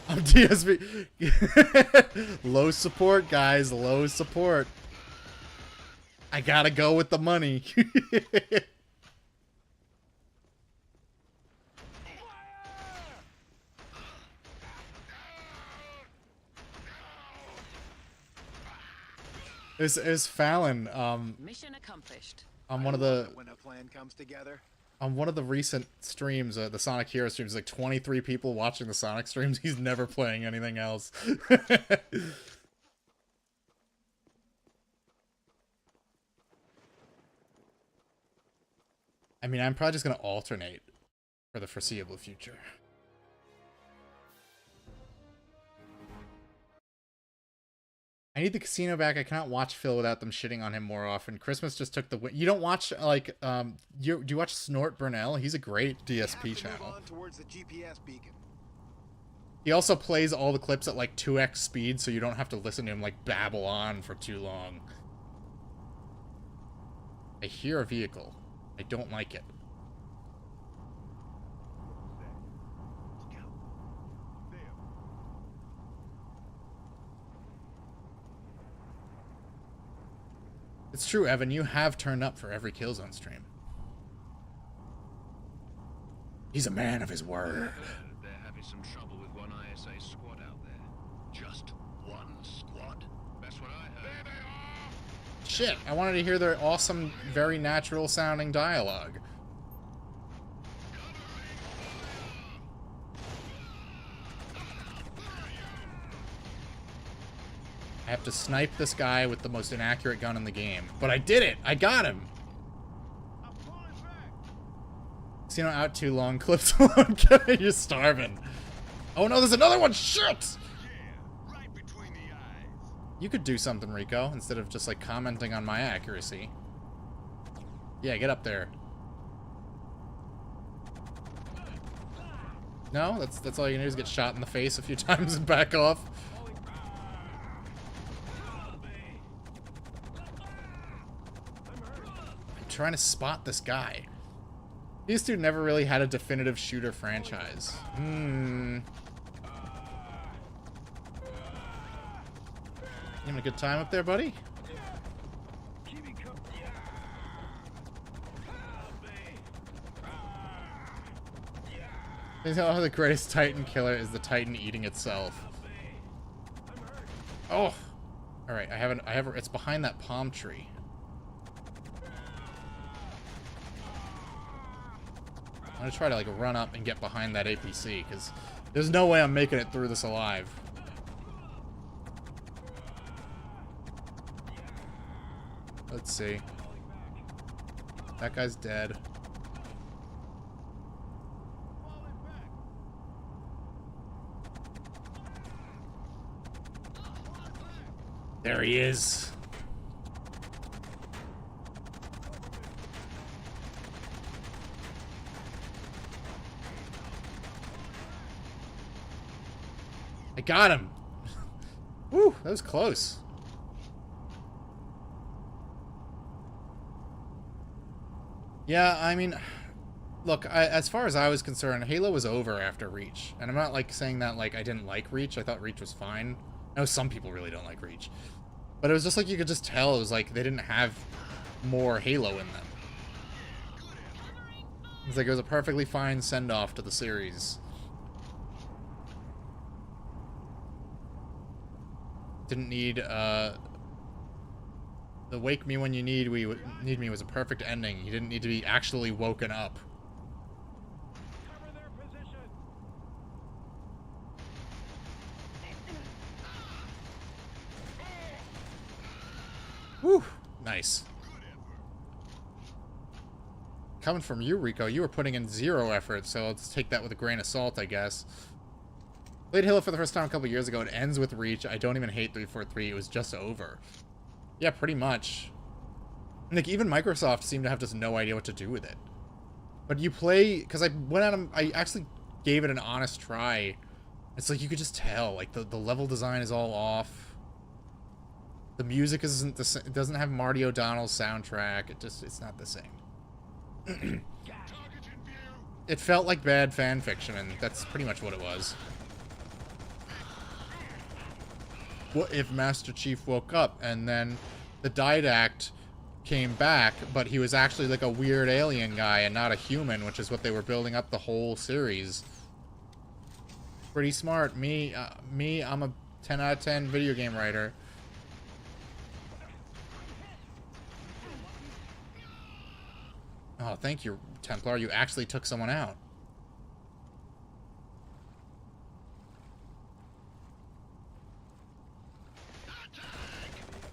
I'm DSB. Low support, guys. Low support. I gotta go with the money. Is Fallon Mission accomplished. on one of the When a plan comes together. on one of the recent streams, the Sonic Hero streams, like 23 people watching the Sonic streams. He's never playing anything else. I mean, I'm probably just gonna alternate for the foreseeable future. I need the casino back. I cannot watch Phil without them shitting on him more often. Christmas just took the win. You don't watch, like, do you watch Snort Burnell? He's a great DSP channel. Towards the GPS beacon. He also plays all the clips at, like, 2x speed, so you don't have to listen to him, like, babble on for too long. I hear a vehicle. I don't like it. It's true, Evan. You have turned up for every Killzone stream. He's a man of his word. They're having some trouble with one ISA squad out there. Just one squad? That's what I heard. There they are! Shit, I wanted to hear their awesome, very natural sounding dialogue. I have to snipe this guy with the most inaccurate gun in the game. But I did it! I got him! See, not out too long. Clips alone. You're starving. Oh no, there's another one! Shit! You could do something, Rico, instead of just, like, commenting on my accuracy. Yeah, get up there. No? That's all you can do is get shot in the face a few times and back off. I'm trying to spot this guy. These two never really had a definitive shooter franchise. You having a good time up there, buddy? You know, the greatest Titan killer is the Titan eating itself. Oh! Alright, I have it's behind that palm tree. I'm gonna try to, like, run up and get behind that APC, because there's no way I'm making it through this alive. Let's see. That guy's dead. There he is. I got him. Woo, that was close. Yeah, I mean, look, as far as I was concerned, Halo was over after Reach. And I'm not, like, saying that, like, I didn't like Reach. I thought Reach was fine. I know some people really don't like Reach. But it was just like you could just tell it was like they didn't have more Halo in them. It's like it was a perfectly fine send-off to the series. Didn't need, the wake me when you need me was a perfect ending. You didn't need to be actually woken up. Cover their position. Whew. Nice. Coming from you, Rico, you were putting in 0 effort, so let's take that with a grain of salt, I guess. Played Halo for the first time a couple years ago. It ends with Reach. I don't even hate 343. It was just over. Yeah, pretty much. Like, even Microsoft seemed to have just no idea what to do with it. But you play... Because I went out and... I actually gave it an honest try. It's like, you could just tell. Like, the level design is all off. The music isn't the same. It doesn't have Marty O'Donnell's soundtrack. It's not the same. It felt like bad fan fiction, and that's pretty much what it was. What if Master Chief woke up and then the Didact came back, but he was actually like a weird alien guy and not a human, which is what they were building up the whole series. Pretty smart. Me, I'm a 10 out of 10 video game writer. Oh, thank you, Templar. You actually took someone out.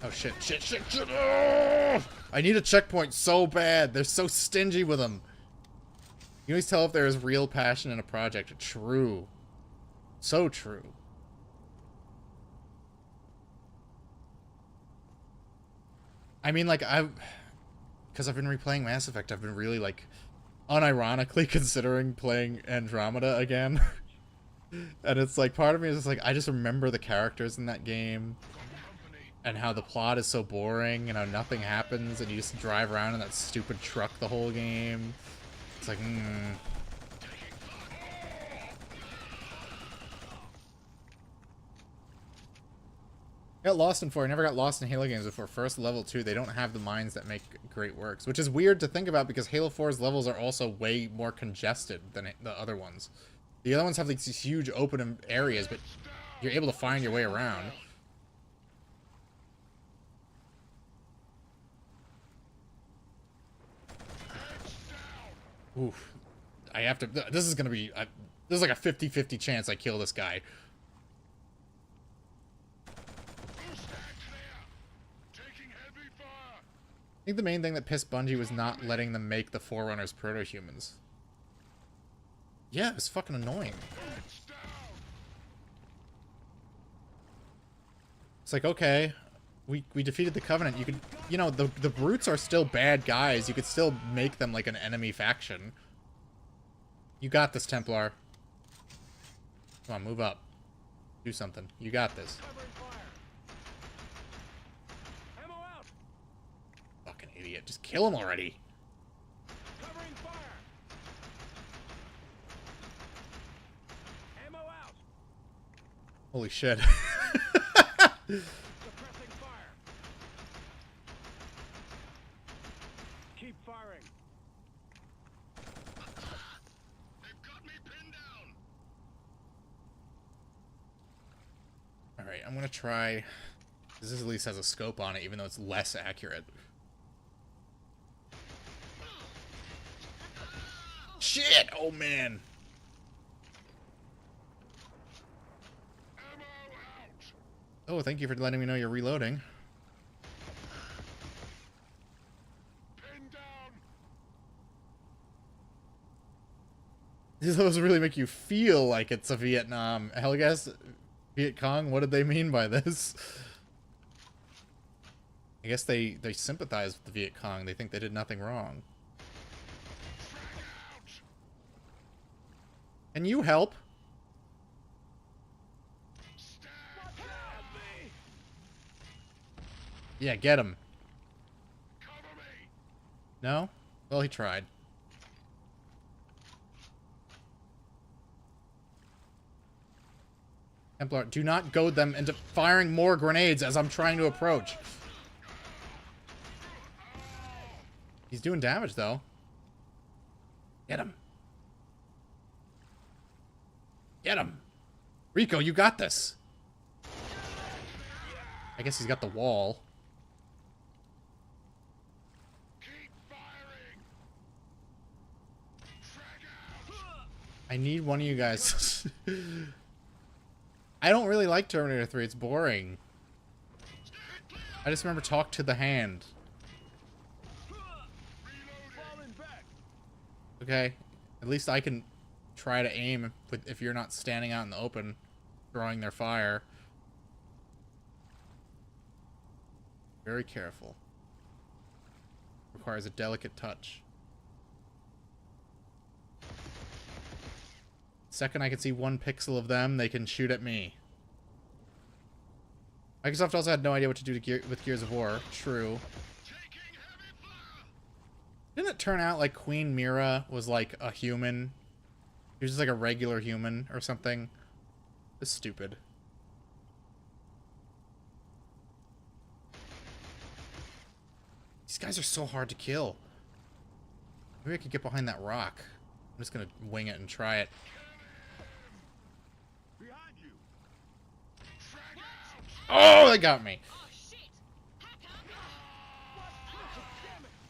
Oh, shit, shit, shit, shit. Oh! I need a checkpoint so bad. They're so stingy with them. You always tell if there is real passion in a project. True. So true. I mean, like, because I've been replaying Mass Effect, I've been really, like, unironically considering playing Andromeda again. And it's like, part of me is just like, I just remember the characters in that game and how the plot is so boring and how nothing happens and you just drive around in that stupid truck the whole game. It's like, I got lost in 4. I never got lost in Halo games before. First, level 2, they don't have the mines that make great works. Which is weird to think about because Halo 4's levels are also way more congested than the other ones. The other ones have like these huge open areas, but you're able to find your way around. Oof. I have to... This is gonna be... this is like a 50-50 chance I kill this guy. I think the main thing that pissed Bungie was not letting them make the Forerunners proto-humans. Yeah, it's fucking annoying. It's like, okay, we defeated the Covenant. You could, you know, the Brutes are still bad guys. You could still make them like an enemy faction. You got this, Templar. Come on, move up. Do something. You got this. Fucking idiot. Just kill him already. Covering fire. Ammo out. Holy shit. Suppressing fire. Keep firing. They've got me pinned down. Alright, I'm gonna try... This at least has a scope on it, even though it's less accurate. Shit! Oh, man. Oh, thank you for letting me know you're reloading. Those really make you feel like it's a Vietnam. Hell, guess Viet Cong. What did they mean by this? I guess they sympathize with the Viet Cong. They think they did nothing wrong. Can you help? Yeah, get him. No? Well, he tried. Templar, do not goad them into firing more grenades as I'm trying to approach. He's doing damage, though. Get him. Get him. Rico, you got this. I guess he's got the wall. Keep firing. Frag out. I need one of you guys. I don't really like Terminator 3. It's boring. I just remember talk to the hand. Okay. At least I can try to aim if you're not standing out in the open, drawing their fire. Very careful. Requires a delicate touch. Second I can see one pixel of them, they can shoot at me. Microsoft also had no idea what to do with Gears of War. True. Didn't it turn out like Queen Mira was like a human? She was just like a regular human or something? It's stupid. These guys are so hard to kill. Maybe I could get behind that rock. I'm just gonna wing it and try it. Oh, they got me.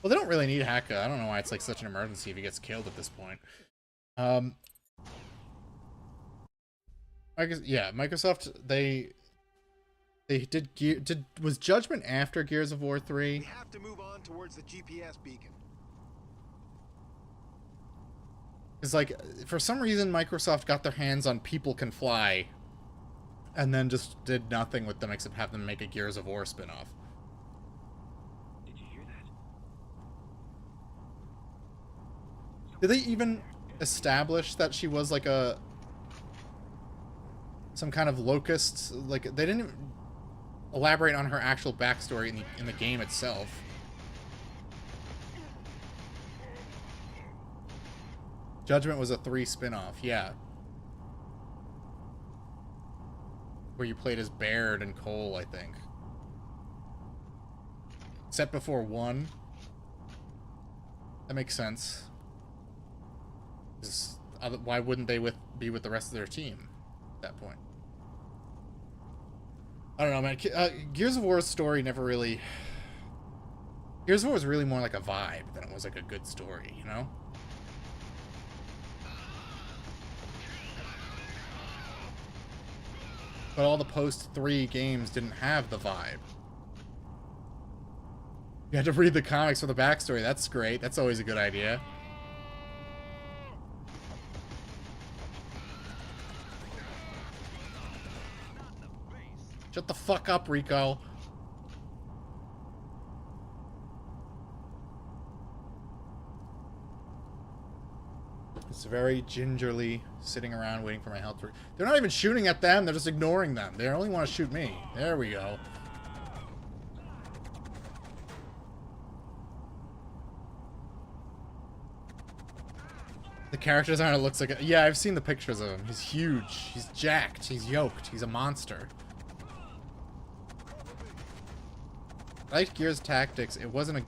Well, they don't really need Haka. I don't know why it's like such an emergency if he gets killed at this point. I guess, yeah, Microsoft, they was Judgment after Gears of War 3? We have to move on towards the GPS beacon. It's like, for some reason, Microsoft got their hands on People Can Fly and then just did nothing with them except have them make a Gears of War spinoff. Did you hear that? Did they even establish that she was like some kind of locust? Like, they didn't even elaborate on her actual backstory in the game itself. Judgment was a 3 spinoff, yeah. Where you played as Baird and Cole, I think. Set before 1. That makes sense. Why wouldn't they be with the rest of their team at that point? I don't know, man. Gears of War's story never really... Gears of War was really more like a vibe than it was like a good story, you know? But all the post-3 games didn't have the vibe. You had to read the comics for the backstory. That's great. That's always a good idea. Shut the fuck up, Rico. It's very gingerly sitting around waiting for my health to... They're not even shooting at them. They're just ignoring them. They only want to shoot me. There we go. The character designer looks like... Yeah, I've seen the pictures of him. He's huge. He's jacked. He's yoked. He's a monster. I liked Gears Tactics. It wasn't a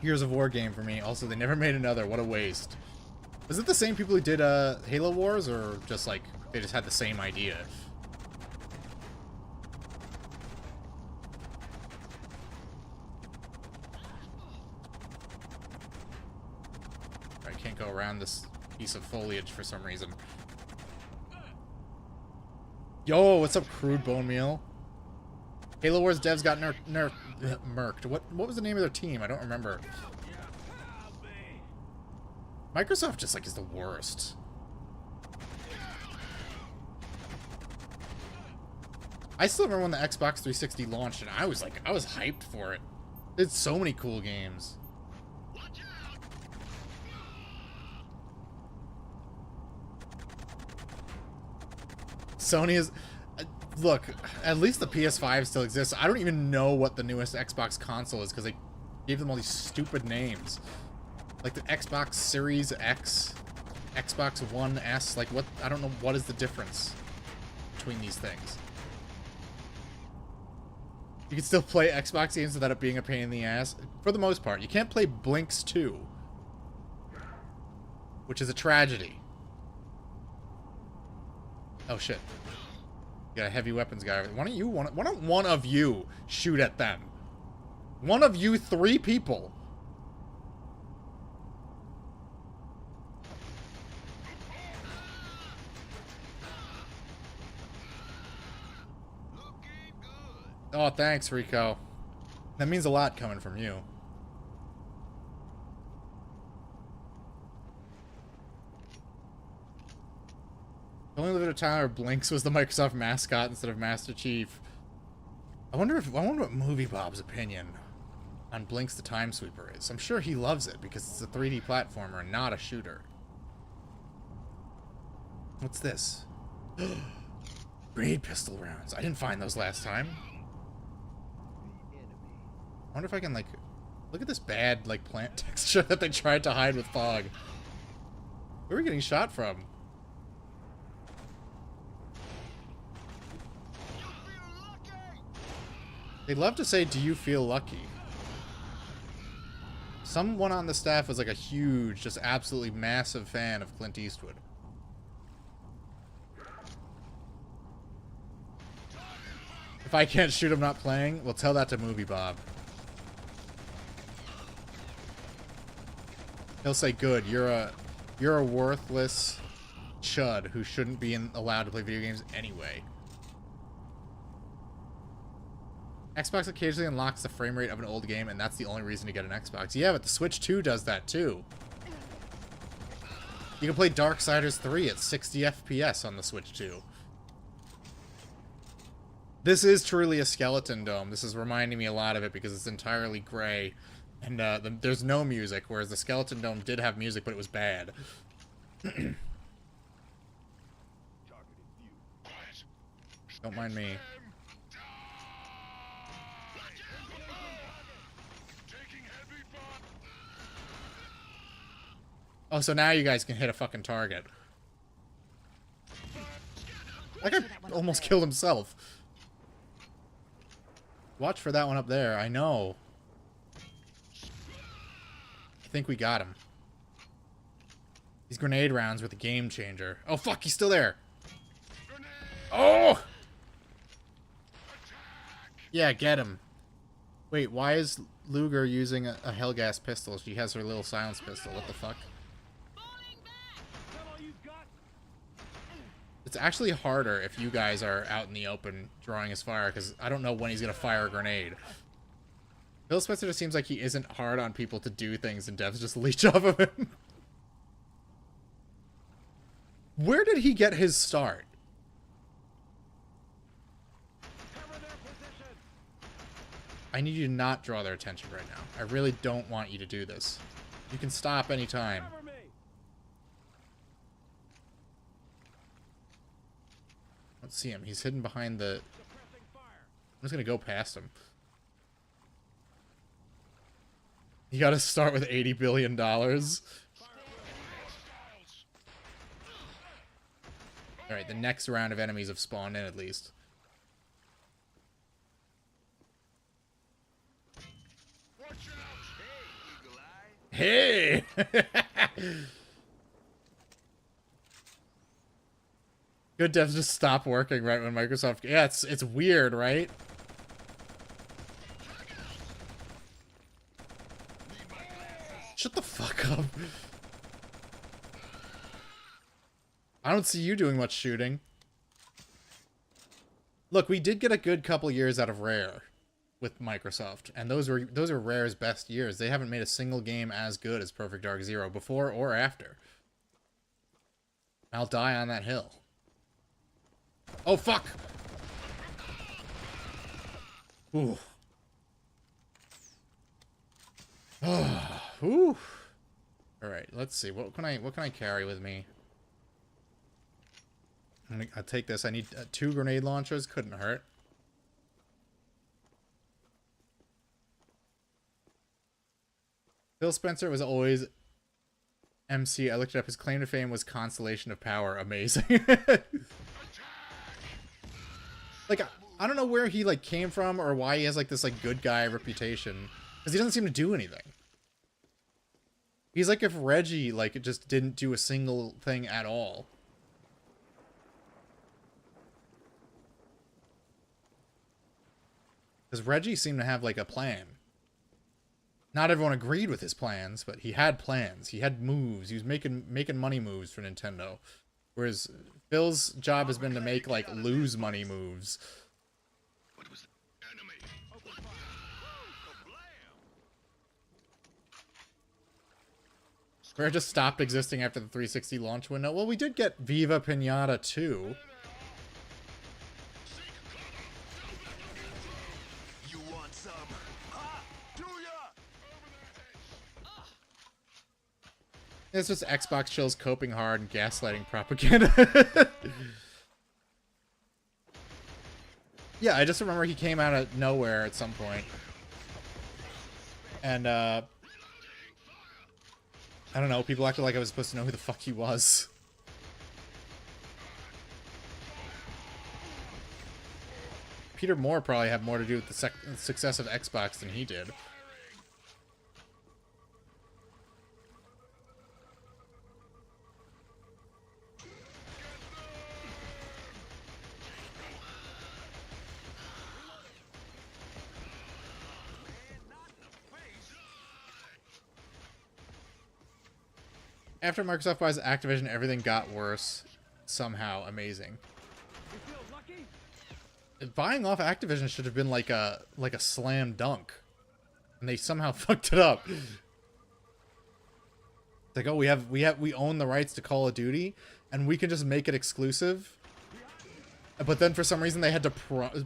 Gears of War game for me. Also, they never made another. What a waste. Was it the same people who did Halo Wars, or just like they just had the same idea? I can't go around this piece of foliage for some reason. Yo, what's up, Crude Bone Meal? Halo Wars devs got murked. What was the name of their team? I don't remember. Microsoft just like is the worst. I still remember when the Xbox 360 launched and I was hyped for it. It's so many cool games. Sony is... Look, at least the PS5 still exists. I don't even know what the newest Xbox console is because they gave them all these stupid names. Like the Xbox Series X, Xbox One S, like what? I don't know what is the difference between these things. You can still play Xbox games without it being a pain in the ass. For the most part. You can't play Blinks 2, which is a tragedy. Oh shit. Got a heavy weapons guy. Why don't one of you shoot at them? One of you 3 people. Oh, thanks, Freako. That means a lot coming from you. The only lived time where Blinks was the Microsoft mascot instead of Master Chief. I wonder what Movie Bob's opinion on Blinks the Time Sweeper is. I'm sure he loves it because it's a 3D platformer and not a shooter. What's this? Grenade pistol rounds. I didn't find those last time. I wonder if I can, like... Look at this bad, like, plant texture that they tried to hide with fog. Where are we getting shot from? They'd love to say, do you feel lucky? Someone on the staff was like a huge, just absolutely massive fan of Clint Eastwood. If I can't shoot, I'm not playing. Well, tell that to Movie Bob. He'll say, good, you're a worthless chud who shouldn't be allowed to play video games anyway. Xbox occasionally unlocks the frame rate of an old game, and that's the only reason to get an Xbox. Yeah, but the Switch 2 does that too. You can play Darksiders 3 at 60 FPS on the Switch 2. This is truly a skeleton dome. This is reminding me a lot of it because it's entirely gray, and there's no music, whereas the skeleton dome did have music, but it was bad. Don't mind me. Oh, so now you guys can hit a fucking target. That guy almost killed himself. Watch for that one up there. I know. I think we got him. These grenade rounds were the game changer. Oh, fuck, he's still there. Oh! Yeah, get him. Wait, why is Luger using a Hellgas pistol? She has her little silence pistol. What the fuck? It's actually harder if you guys are out in the open drawing his fire, because I don't know when he's going to fire a grenade. Phil Spencer just seems like he isn't hard on people to do things, and devs just leech off of him. Where did he get his start? I need you to not draw their attention right now. I really don't want you to do this. You can stop anytime. Let's see him. He's hidden behind the... I'm just gonna go past him. You gotta start with $80 billion. Alright, the next round of enemies have spawned in at least. Hey! Good devs just stop working right when Microsoft... Yeah, it's weird, right? Shut the fuck up. I don't see you doing much shooting. Look, we did get a good couple years out of Rare with Microsoft, and those are Rare's best years. They haven't made a single game as good as Perfect Dark Zero before or after. I'll die on that hill. Oh, fuck! Ooh. Ooh. Alright, let's see. What can I carry with me? I'll take this. I need 2 grenade launchers. Couldn't hurt. Phil Spencer was always MC. I looked it up. His claim to fame was Constellation of Power. Amazing. Like, I don't know where he, like, came from or why he has, like, this, like, good guy reputation. Because he doesn't seem to do anything. He's like if Reggie, like, just didn't do a single thing at all. Because Reggie seemed to have like a plan. Not everyone agreed with his plans, but he had plans. He had moves. He was making money moves for Nintendo. Whereas Phil's job has been to make like lose money moves. What was the enemy? Square just stopped existing after the 360 launch window. Well, we did get Viva Pinata 2. You want some? Ha! Do ya? It's just Xbox chills coping hard and gaslighting propaganda. Yeah, I just remember he came out of nowhere at some point. And, I don't know, people acted like I was supposed to know who the fuck he was. Peter Moore probably had more to do with the success of Xbox than he did. After Microsoft buys Activision, everything got worse. Somehow amazing. Buying off Activision should have been like a slam dunk, and they somehow fucked it up. It's like, oh, we own the rights to Call of Duty, and we can just make it exclusive. But then for some reason they had to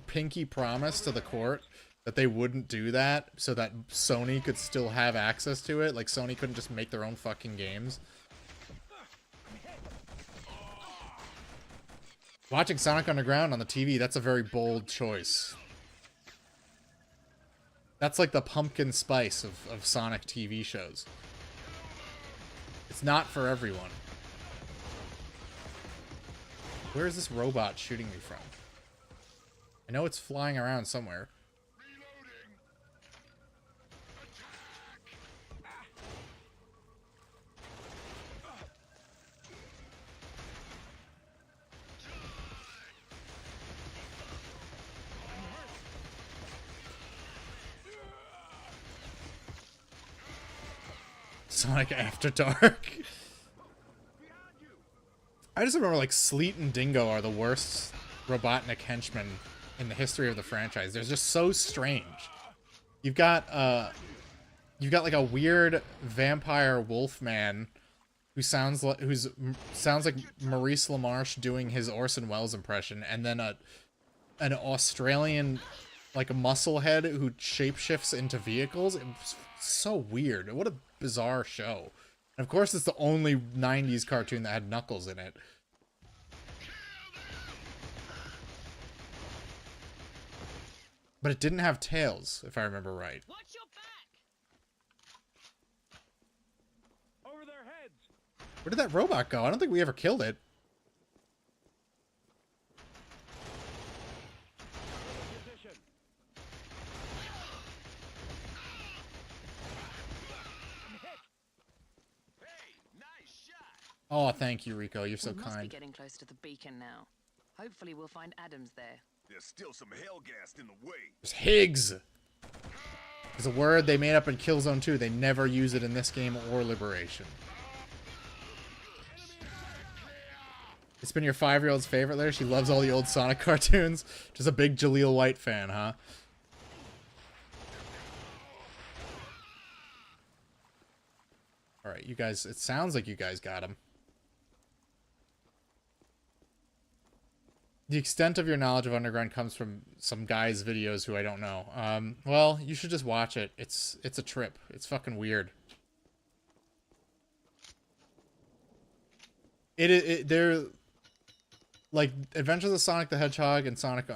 pinky promise to the court that they wouldn't do that, so that Sony could still have access to it. Like Sony couldn't just make their own fucking games. Watching Sonic Underground on the TV, that's a very bold choice. That's like the pumpkin spice of Sonic TV shows. It's not for everyone. Where is this robot shooting me from? I know it's flying around somewhere. Sonic After Dark. I just remember like Sleet and Dingo are the worst Robotnik henchmen in the history of the franchise. They're just so strange. You've got like a weird vampire wolf man who sounds like Maurice LaMarche doing his Orson Welles impression, and then an Australian like a musclehead who shapeshifts into vehicles. It was so weird. What a bizarre show. And of course, it's the only 90s cartoon that had Knuckles in it. But it didn't have Tails, if I remember right. Watch your back! Over their heads! Where did that robot go? I don't think we ever killed it. Oh, thank you, Rico. You're so We must be kind. getting close to the beacon now. Hopefully we'll find Adams there. There's still some Hellgast in the way. There's Higgs. It's a word they made up in Killzone 2. They never use it in this game or Liberation. It's been your 5-year-old's favorite there. She loves all the old Sonic cartoons. Just a big Jaleel White fan, huh? Alright, you guys, it sounds like you guys got him. The extent of your knowledge of Underground comes from some guy's videos who I don't know. Well, you should just watch it. It's a trip. It's fucking weird. They're like Adventures of Sonic the Hedgehog and Sonic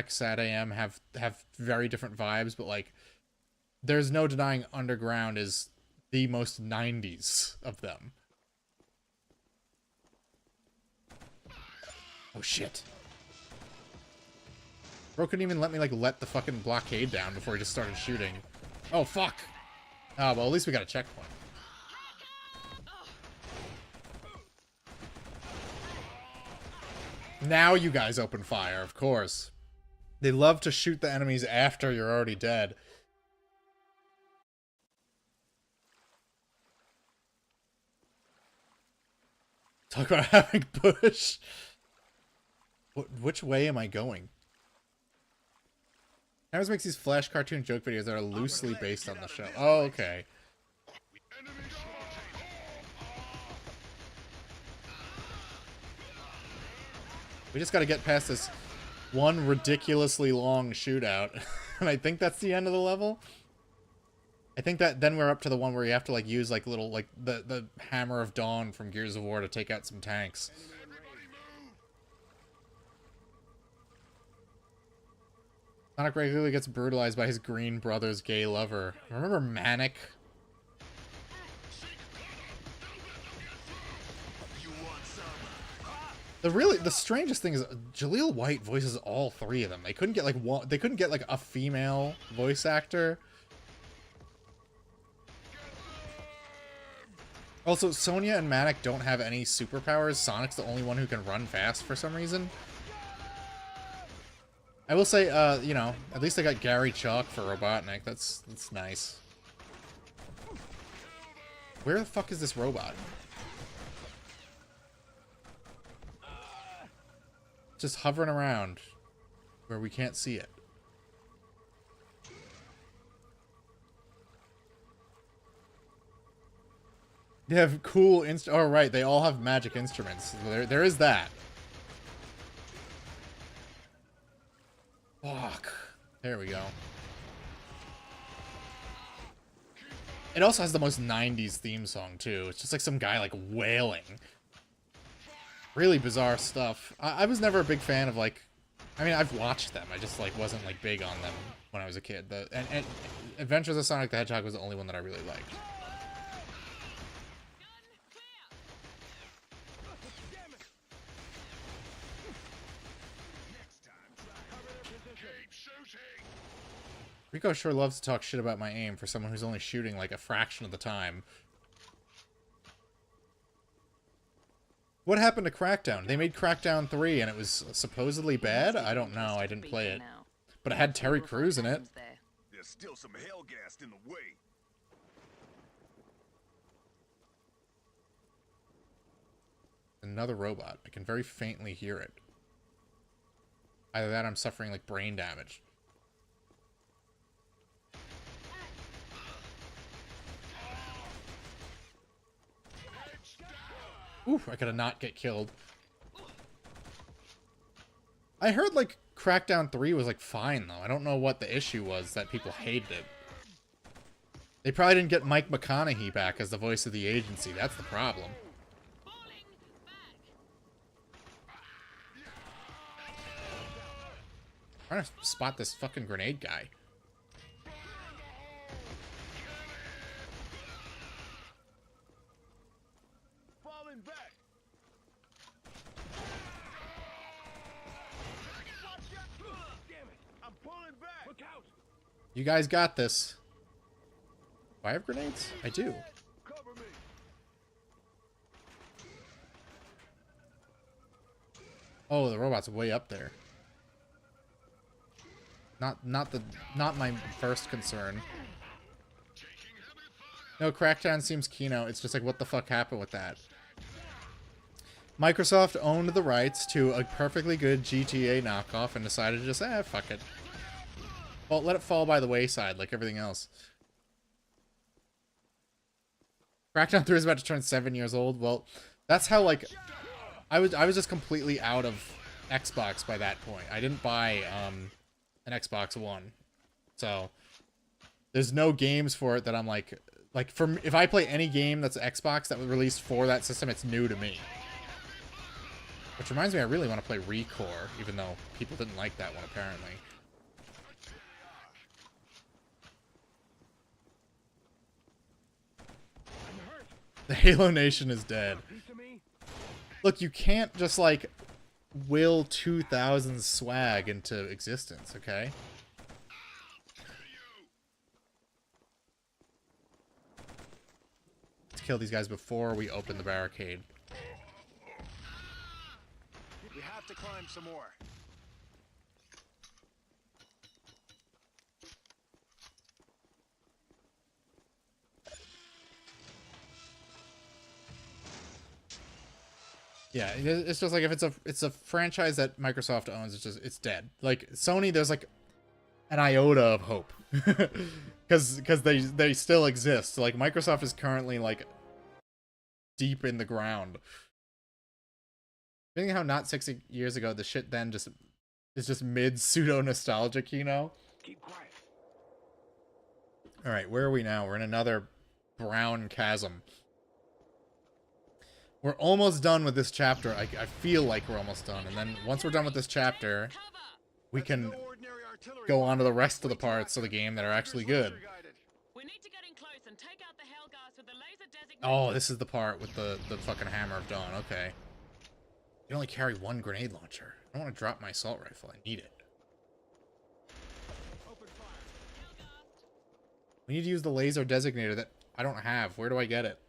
Sad AM have very different vibes, but like there's no denying Underground is the most 90s of them. Oh shit. Bro couldn't even let me like let the fucking blockade down before he just started shooting. Oh fuck. Oh well, at least we got a checkpoint. Now you guys open fire, of course. They love to shoot the enemies after you're already dead. Talk about having push. Which way am I going? Hammers makes these flash cartoon joke videos that are loosely based on the show. Oh, okay. We just gotta get past this one ridiculously long shootout. And I think that's the end of the level. I think that then we're up to the one where you have to like use like little like the Hammer of Dawn from Gears of War to take out some tanks. Sonic regularly gets brutalized by his green brother's gay lover. Remember Manic? The strangest thing is Jaleel White voices all three of them. They couldn't get like one. They couldn't get like a female voice actor. Also, Sonya and Manic don't have any superpowers. Sonic's the only one who can run fast for some reason. I will say, you know, at least I got Gary Chalk for Robotnik. That's nice. Where the fuck is this robot? Just hovering around where we can't see it. They have cool oh, right, they all have magic instruments. There is that. Fuck. There we go. It also has the most 90s theme song, too. It's just like some guy, like, wailing. Really bizarre stuff. I was never a big fan of, like... I mean, I've watched them. I just, like, wasn't, like, big on them when I was a kid. And Adventures of Sonic the Hedgehog was the only one that I really liked. Freako sure loves to talk shit about my aim for someone who's only shooting like a fraction of the time. What happened to Crackdown? They made Crackdown 3 and it was supposedly bad? I don't know, I didn't play it. But it had Terry Crews in it. There's still some hellgas in the way. Another robot. I can very faintly hear it. Either that or I'm suffering like brain damage. Oof, I gotta not get killed. I heard, like, Crackdown 3 was, like, fine, though. I don't know what the issue was that people hated it. They probably didn't get Mike McConaughey back as the voice of the agency. That's the problem. I'm trying to spot this fucking grenade guy. You guys got this. Do I have grenades? I do. Oh, the robot's way up there. Not my first concern. No, Crackdown seems keynote. It's just like, what the fuck happened with that? Microsoft owned the rights to a perfectly good GTA knockoff and decided to just, fuck it. Well, let it fall by the wayside, like everything else. Crackdown 3 is about to turn 7 years old. Well, that's how, like... I was just completely out of Xbox by that point. I didn't buy, an Xbox One. So, there's no games for it that I'm like... Like, if I play any game that's Xbox that was released for that system, it's new to me. Which reminds me, I really want to play Recore, even though people didn't like that one, apparently. The Halo Nation is dead. Look, you can't just, like, will 2000 swag into existence, okay? Let's kill these guys before we open the barricade. We have to climb some more. Yeah, it's just like if it's a franchise that Microsoft owns, it's dead. Like Sony, there's like an iota of hope because they still exist. Like Microsoft is currently like deep in the ground. Thinking how not 60 years ago the shit then just is just mid pseudo nostalgic, you know? Keep quiet. All right, where are we now? We're in another brown chasm. We're almost done with this chapter. I feel like we're almost done. And then once we're done with this chapter, we can go on to the rest of the parts of the game that are actually good. We need to get in close and take out the Hellgas with the laser designator. Oh, this is the part with the fucking Hammer of Dawn. Okay. You only carry one grenade launcher. I don't want to drop my assault rifle. I need it. We need to use the laser designator that I don't have. Where do I get it?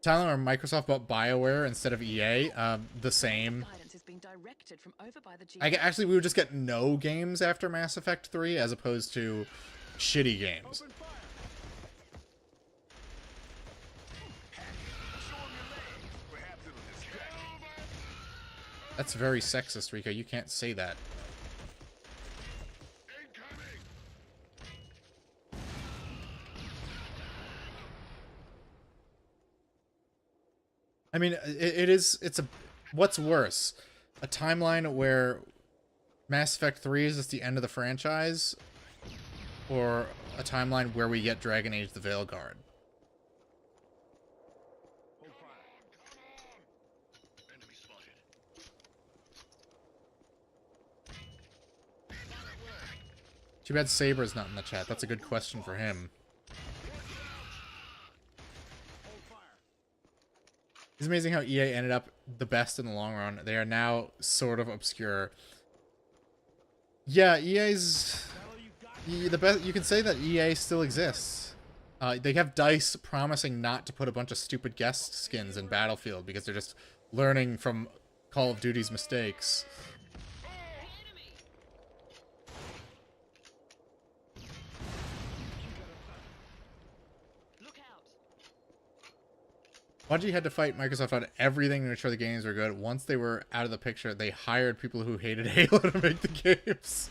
Telling our Microsoft bought BioWare instead of EA, the same. Guidance is being directed from over by the Actually, we would just get no games after Mass Effect 3 as opposed to shitty games. That's very sexist, Freako. You can't say that. I mean, it's a, what's worse? A timeline where Mass Effect 3 is just the end of the franchise? Or a timeline where we get Dragon Age the Veilguard? Too bad Saber's not in the chat. That's a good question for him. It's amazing how EA ended up the best in the long run. They are now sort of obscure. Yeah, EA's the best. You can say that EA still exists. They have DICE promising not to put a bunch of stupid guest skins in Battlefield because they're just learning from Call of Duty's mistakes. Bungie had to fight Microsoft on everything to ensure the games were good. Once they were out of the picture, they hired people who hated Halo to make the games.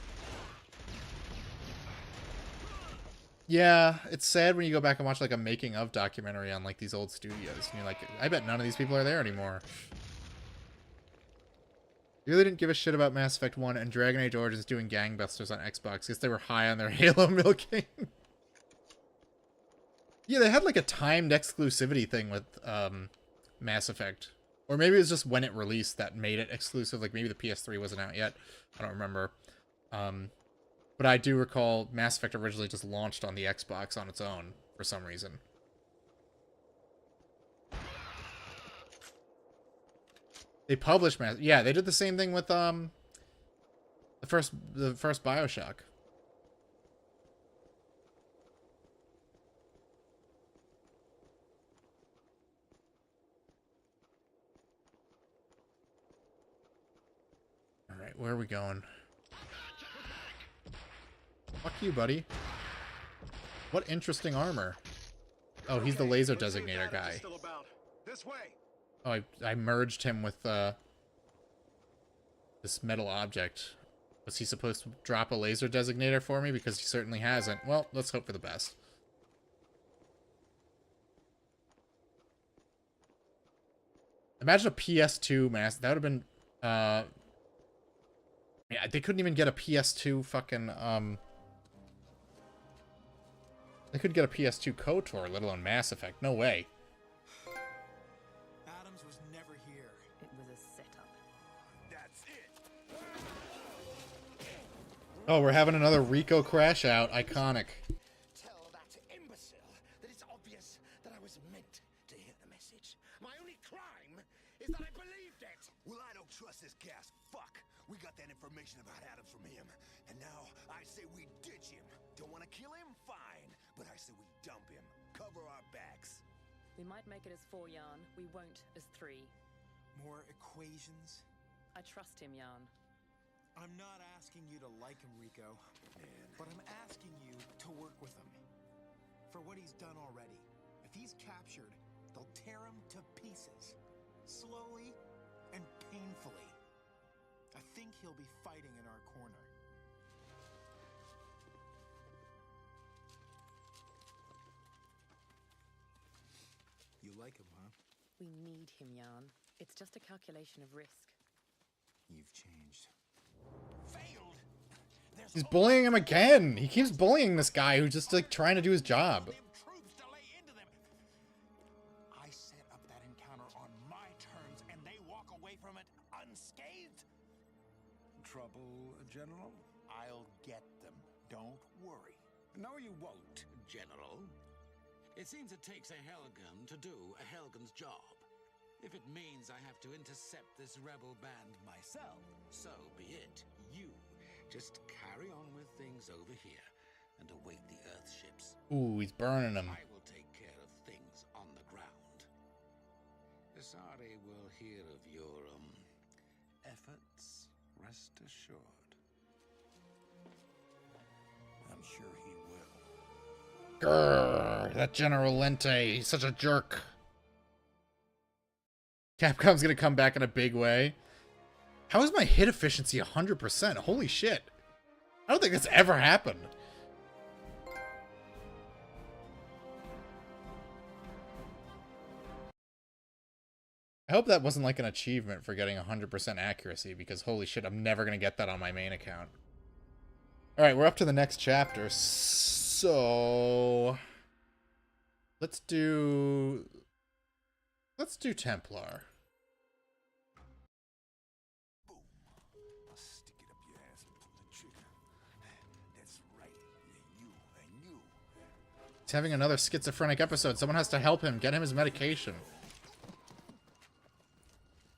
Yeah, it's sad when you go back and watch like a making of documentary on like these old studios. And you're like, I bet none of these people are there anymore. You really didn't give a shit about Mass Effect 1 and Dragon Age Origins doing gangbusters on Xbox because they were high on their Halo milking. Yeah, they had like a timed exclusivity thing with Mass Effect. Or maybe it was just when it released that made it exclusive. Like maybe the PS3 wasn't out yet. I don't remember. But I do recall Mass Effect originally just launched on the Xbox on its own for some reason. They published Mass... Yeah, they did the same thing with the first BioShock. Alright, where are we going? Fuck you, buddy. What interesting armor. Oh, he's the laser designator guy. This way. Oh, I merged him with this metal object. Was he supposed to drop a laser designator for me? Because he certainly hasn't. Well, let's hope for the best. Imagine a PS2 mask. That would have been... yeah, they couldn't even get a PS2 fucking... They could get a PS2 KOTOR, let alone Mass Effect. No way. Adams was never here. It was a setup. That's it. Oh, we're having another Rico crash out. Iconic. Tell that imbecile that it's obvious that I was meant to hear the message. My only crime is that I believed it. Well, I don't trust this gas. Fuck. We got that information about Adams from him. And now I say we ditch him. Don't want to kill him? Fine. But I say we dump him. Cover our backs. We might make it as 4, Yarn. We won't as 3. More equations? I trust him, Yarn. I'm not asking you to like him, Rico. But I'm asking you to work with him. For what he's done already. If he's captured, they'll tear him to pieces. Slowly and painfully. I think he'll be fighting in our corner. You like him, huh? We need him, Jan. It's just a calculation of risk. You've changed. Failed! He's bullying him again. He keeps bullying this guy who's just like trying to do his job. Troops to lay into them. I set up that encounter on my terms, and they walk away from it unscathed. Trouble, General? I'll get them. Don't worry. No, you won't, General. It seems it takes a Helgen to do a Helgen's job. If it means I have to intercept this rebel band myself, so be it. You just carry on with things over here and await the Earth ships. Ooh, he's burning him. I will take care of things on the ground. Asari will hear of your, efforts, rest assured. I'm sure he will. Grrr, that General Lente, he's such a jerk. Capcom's gonna come back in a big way. How is my hit efficiency 100%? Holy shit. I don't think that's ever happened. I hope that wasn't like an achievement for getting 100% accuracy, because holy shit, I'm never gonna get that on my main account. Alright, we're up to the next chapter, so... Let's do Templar. Boom. I'll stick it up your ass and pull the trigger. That's right. Yeah, you and you. He's having another schizophrenic episode. Someone has to help him, get him his medication.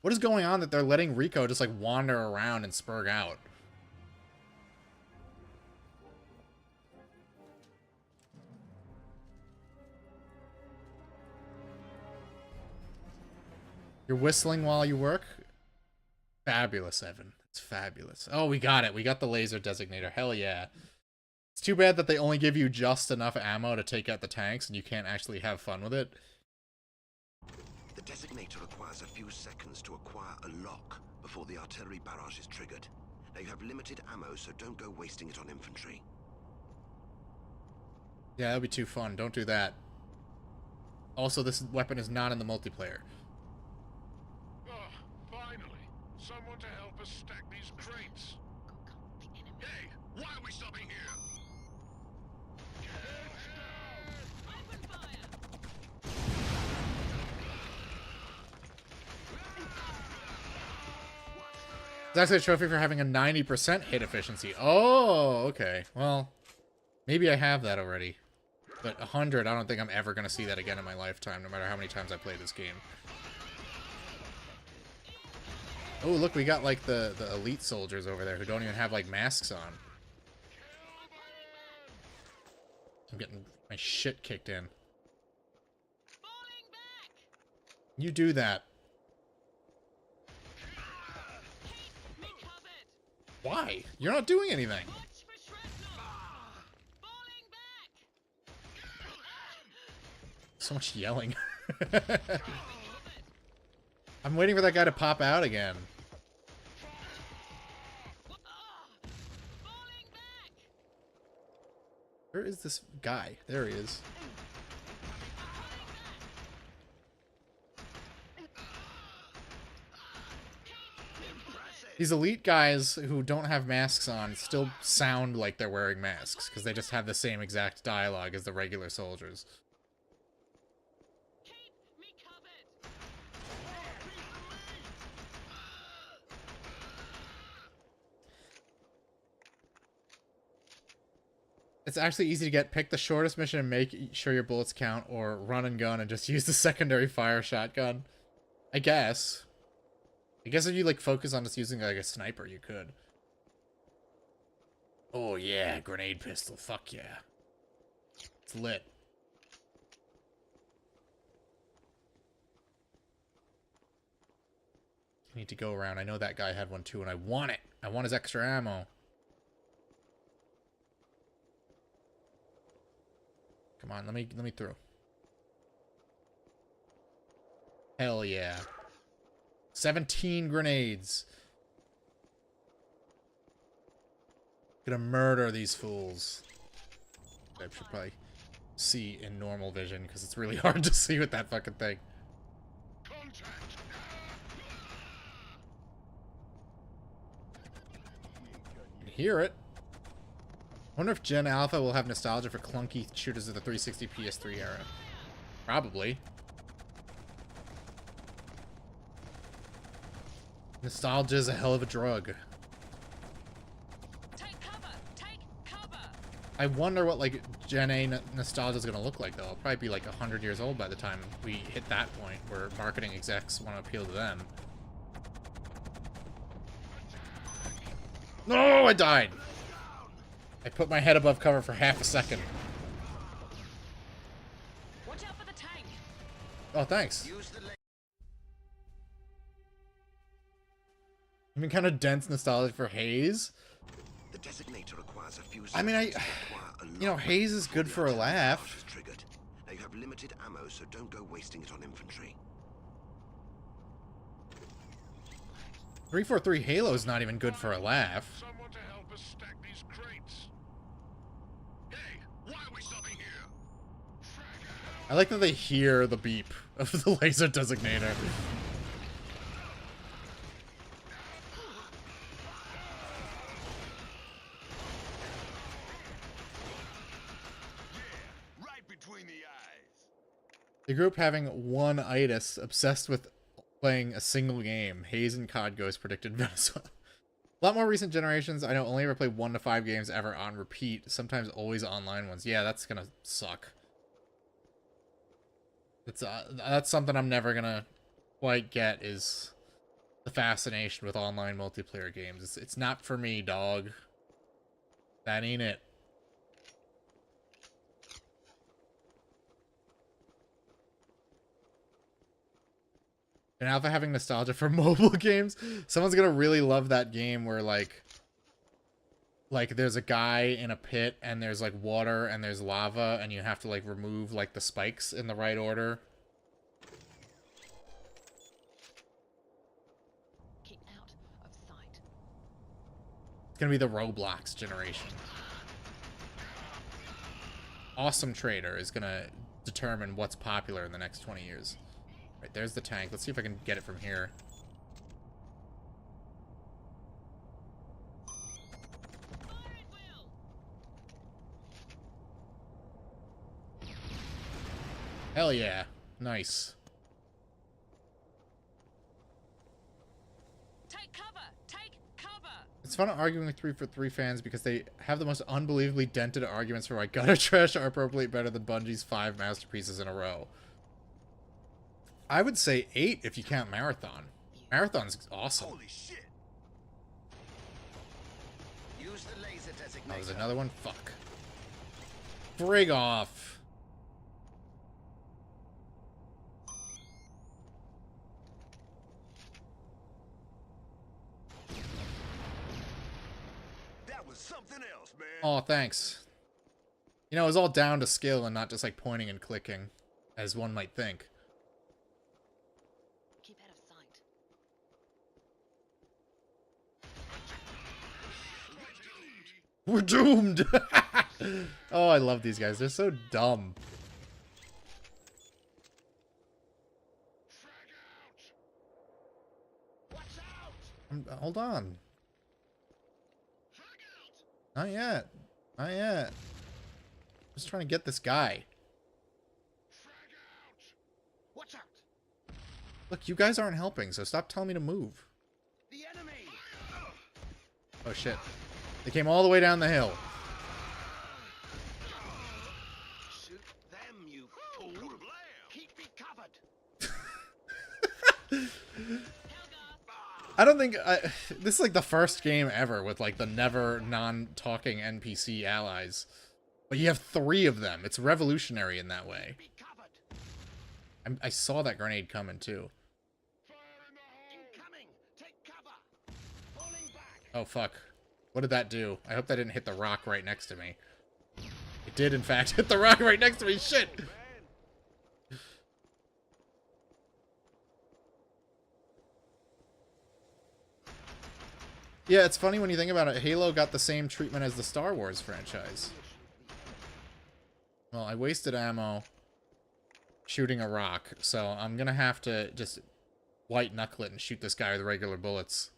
What is going on that they're letting Rico just like wander around and spurg out? You're whistling while you work? Fabulous, Evan. It's fabulous. Oh, we got it. We got the laser designator. Hell yeah. It's too bad that they only give you just enough ammo to take out the tanks and you can't actually have fun with it. The designator requires a few seconds to acquire a lock before the artillery barrage is triggered. Now you have limited ammo, so don't go wasting it on infantry. Yeah, that'd be too fun. Don't do that. Also, this weapon is not in the multiplayer. Finally, someone to help us stack these crates. Hey, why are we stopping here? Open fire! It's actually a trophy for having a 90% hit efficiency. Oh, okay. Well, maybe I have that already. But 100, I don't think I'm ever going to see that again in my lifetime, no matter how many times I play this game. Oh, look, we got, like, the elite soldiers over there who don't even have, like, masks on. I'm getting my shit kicked in. You do that. Why? You're not doing anything. So much yelling. I'm waiting for that guy to pop out again. Where is this guy? There he is. These elite guys who don't have masks on still sound like they're wearing masks, because they just have the same exact dialogue as the regular soldiers. It's actually easy to get. Pick the shortest mission and make sure your bullets count, or run and gun and just use the secondary fire shotgun. I guess. I guess if you, like, focus on just using, like, a sniper, you could. Oh, yeah, grenade pistol. Fuck yeah. It's lit. I need to go around. I know that guy had one, too, and I want it. I want his extra ammo. Come on, let me through. Hell yeah. 17 grenades. Gonna murder these fools. I should probably see in normal vision because it's really hard to see with that fucking thing. You can hear it. I wonder if Gen Alpha will have nostalgia for clunky shooters of the 360 PS3 era. Probably. Nostalgia is a hell of a drug. Take cover! Take cover! I wonder what, like, Gen A nostalgia is going to look like, though. It'll probably be, like, 100 years old by the time we hit that point where marketing execs want to appeal to them. No, I died! I put my head above cover for half a second. Watch out for the tank! Oh, thanks. I mean, kind of dense nostalgia for Haze. The designator requires a few I mean, you know, Haze is good for a laugh. Now you have limited ammo, so don't go wasting it on infantry. 343 Halo's not even good for a laugh. Someone to help us stack these crates. Hey, why are we stopping here? I like that they hear the beep of the laser designator. The group having one itis, obsessed with playing a single game. Haze and COD Ghost predicted Venezuela. A lot more recent generations, I know, only ever play 1 to 5 games ever on repeat. Sometimes always online ones. Yeah, that's gonna suck. It's that's something I'm never gonna quite get, is the fascination with online multiplayer games. It's not for me, dog. That ain't it. And Alpha having nostalgia for mobile games. Someone's gonna really love that game where like there's a guy in a pit and there's like water and there's lava and you have to like remove like the spikes in the right order. Keep out of sight. It's gonna be the Roblox generation. Awesome Trader is gonna determine what's popular in the next 20 years. Right, there's the tank. Let's see if I can get it from here. Hell yeah. Nice. Take cover! Take cover! It's fun arguing with 343 fans because they have the most unbelievably dented arguments for why gutter trash are appropriately better than Bungie's 5 masterpieces in a row. I would say 8 if you count Marathon. Marathon's awesome. Holy shit! Use the laser designator. Oh, there's another one? Fuck. Frig off. That was something else, man. Oh, thanks. You know, it was all down to skill and not just like pointing and clicking, as one might think. Keep out of sight. We're doomed! Oh, I love these guys. They're so dumb. Hold on. Not yet. Not yet. Just trying to get this guy. Watch out! Look, you guys aren't helping, so stop telling me to move. The enemy! Oh shit. They came all the way down the hill. Shoot them, you fool! Keep me covered! I don't think this is like the first game ever with like the never non-talking NPC allies, but you have 3 of them. It's revolutionary in that way. I saw that grenade coming too. Incoming! Take cover! Falling back! Oh fuck! What did that do? I hope that didn't hit the rock right next to me. It did in fact hit the rock right next to me. Shit! Yeah, it's funny when you think about it. Halo got the same treatment as the Star Wars franchise. Well, I wasted ammo shooting a rock, so I'm gonna have to just white knuckle it and shoot this guy with regular bullets.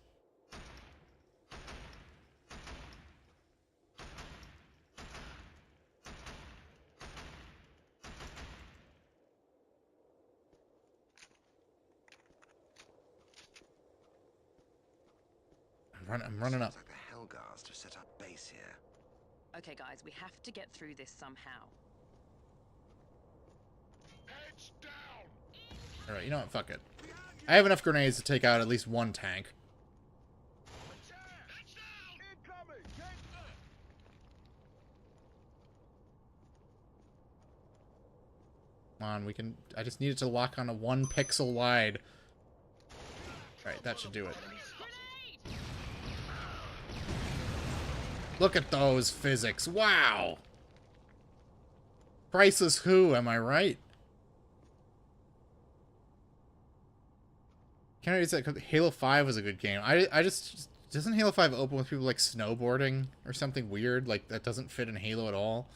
I'm running up. Sounds like the Helghast have set up base here. Okay, guys, we have to get through this somehow. Heads down! Alright, you know what? Fuck it. I have enough grenades to take out at least one tank. Heads down! Incoming! Come on, we can... I just needed to lock on a 1 pixel wide. Alright, that should do it. Look at those physics. Wow! Priceless who, am I right? Can't really say Halo 5 was a good game. I just... Doesn't Halo 5 open with people like snowboarding or something weird? Like, that doesn't fit in Halo at all?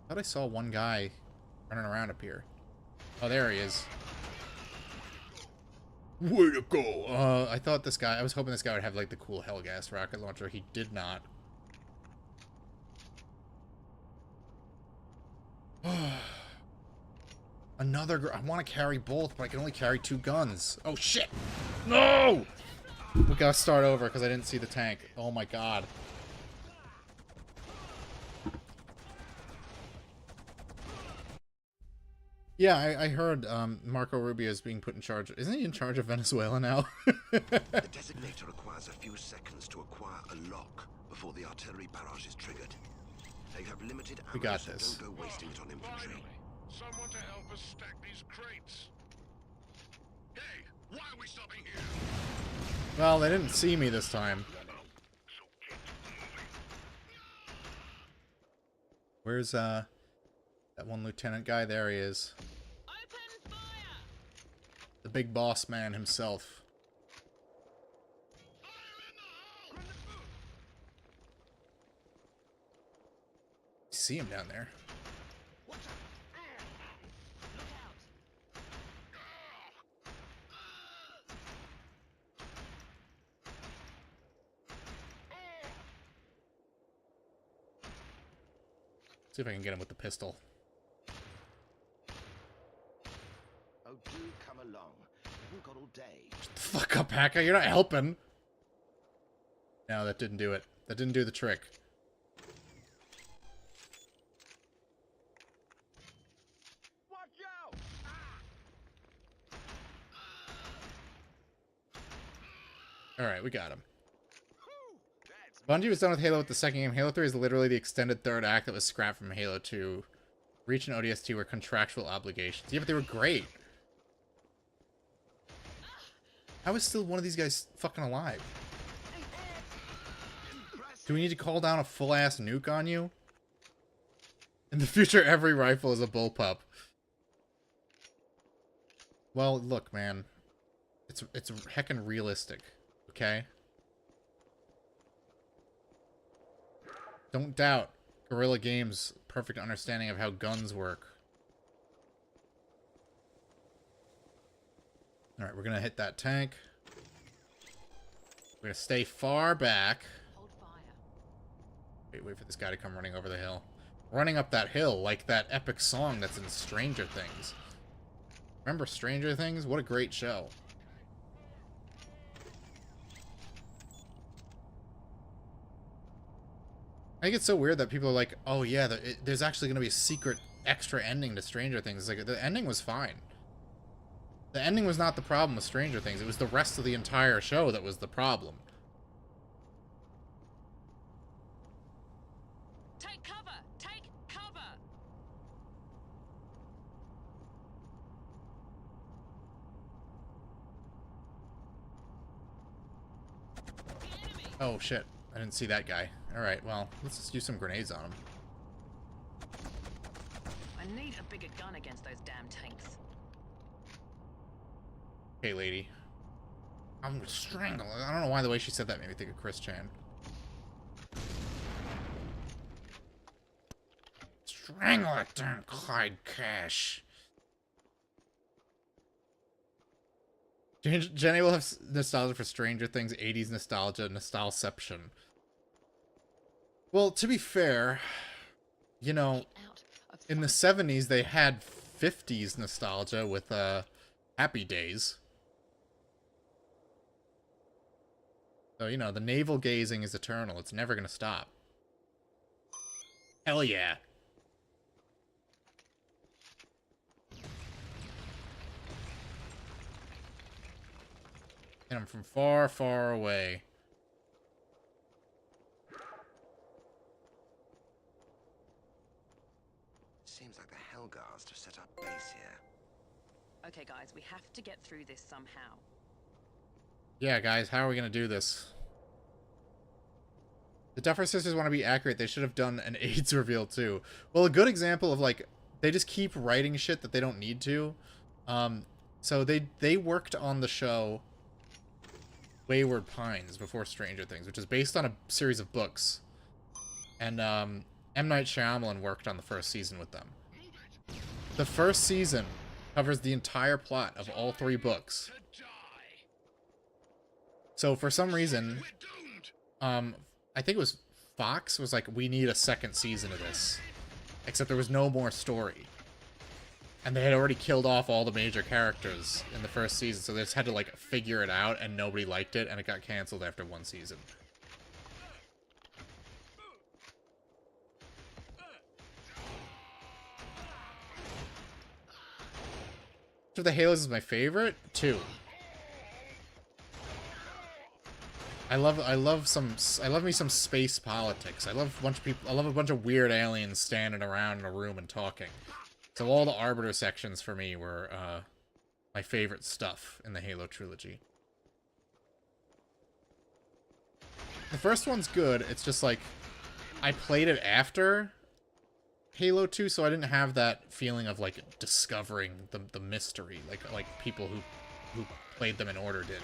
I thought I saw one guy running around up here. Oh, there he is. Way to go! I thought this guy... I was hoping this guy would have, like, the cool Hellgas rocket launcher. He did not. Another... I want to carry both, but I can only carry 2 guns. Oh, shit! No! We gotta start over, because I didn't see the tank. Oh, my God. Yeah, I heard Marco Rubio is being put in charge. Isn't he in charge of Venezuela now? The designator requires a few seconds to acquire a lock before the artillery barrage is triggered. Now you have limited ammo, We got so this. don't go wasting it on infantry. Finally, someone to help us stack these crates. Hey, why are we stopping here? Well, they didn't see me this time. Where's that one lieutenant guy? There he is. Open fire! The big boss man himself. See him down there. See if I can get him with the pistol. Oh, do come along. We haven't got all day. Shut the fuck up, Hacker. You're not helping. No, that didn't do it. That didn't do the trick. Watch out! Alright, we got him. Bungie was done with Halo with the second game. Halo 3 is literally the extended third act that was scrapped from Halo 2. Reach and ODST were contractual obligations. Yeah, but they were great. How is still one of these guys fucking alive? Do we need to call down a full-ass nuke on you? In the future, every rifle is a bullpup. Well, look, man. It's heckin' realistic, okay? Don't doubt Guerrilla Games' perfect understanding of how guns work. Alright, we're gonna hit that tank. We're gonna stay far back. Hold fire. Wait for this guy to come running over the hill. Running up that hill like that epic song that's in Stranger Things. Remember Stranger Things? What a great show. I think it's so weird that people are like, oh yeah, there's actually going to be a secret extra ending to Stranger Things. Like, the ending was fine. The ending was not the problem with Stranger Things. It was the rest of the entire show that was the problem. Take cover! Take cover! Oh shit, I didn't see that guy. Alright, well, let's just use some grenades on him. I I need a bigger gun against those damn tanks. Okay, lady. I'm gonna strangle. I don't know why the way she said that made me think of Chris Chan. Strangle that damn Clyde Cash. Jenny will have nostalgia for Stranger Things, 80s nostalgia, nostalception. Well, to be fair, you know, in the 70s they had 50s nostalgia with Happy Days. So, you know, the navel gazing is eternal. It's never gonna stop. Hell yeah. And I'm from far, far away. Seems like the Helghast have set up base here. Okay, guys, we have to get through this somehow. Yeah, guys, how are we gonna do this? The Duffer Sisters want to be accurate. They should have done an AIDS reveal, too. Well, a good example of, like, they just keep writing shit that they don't need to. So they worked on the show Wayward Pines before Stranger Things, which is based on a series of books. And M. Night Shyamalan worked on the first season with them. The first season covers the entire plot of all 3 books. So for some reason, I think it was Fox was like, we need a second season of this. Except there was no more story. And they had already killed off all the major characters in the first season, so they just had to, like, figure it out, and nobody liked it, and it got canceled after 1 season. So the Halos is my favorite? 2. I love me some space politics. I love a bunch of people. I love a bunch of weird aliens standing around in a room and talking. So all the Arbiter sections for me were my favorite stuff in the Halo trilogy. The first one's good. It's just like I played it after Halo 2, so I didn't have that feeling of like discovering the mystery like people who played them in order did.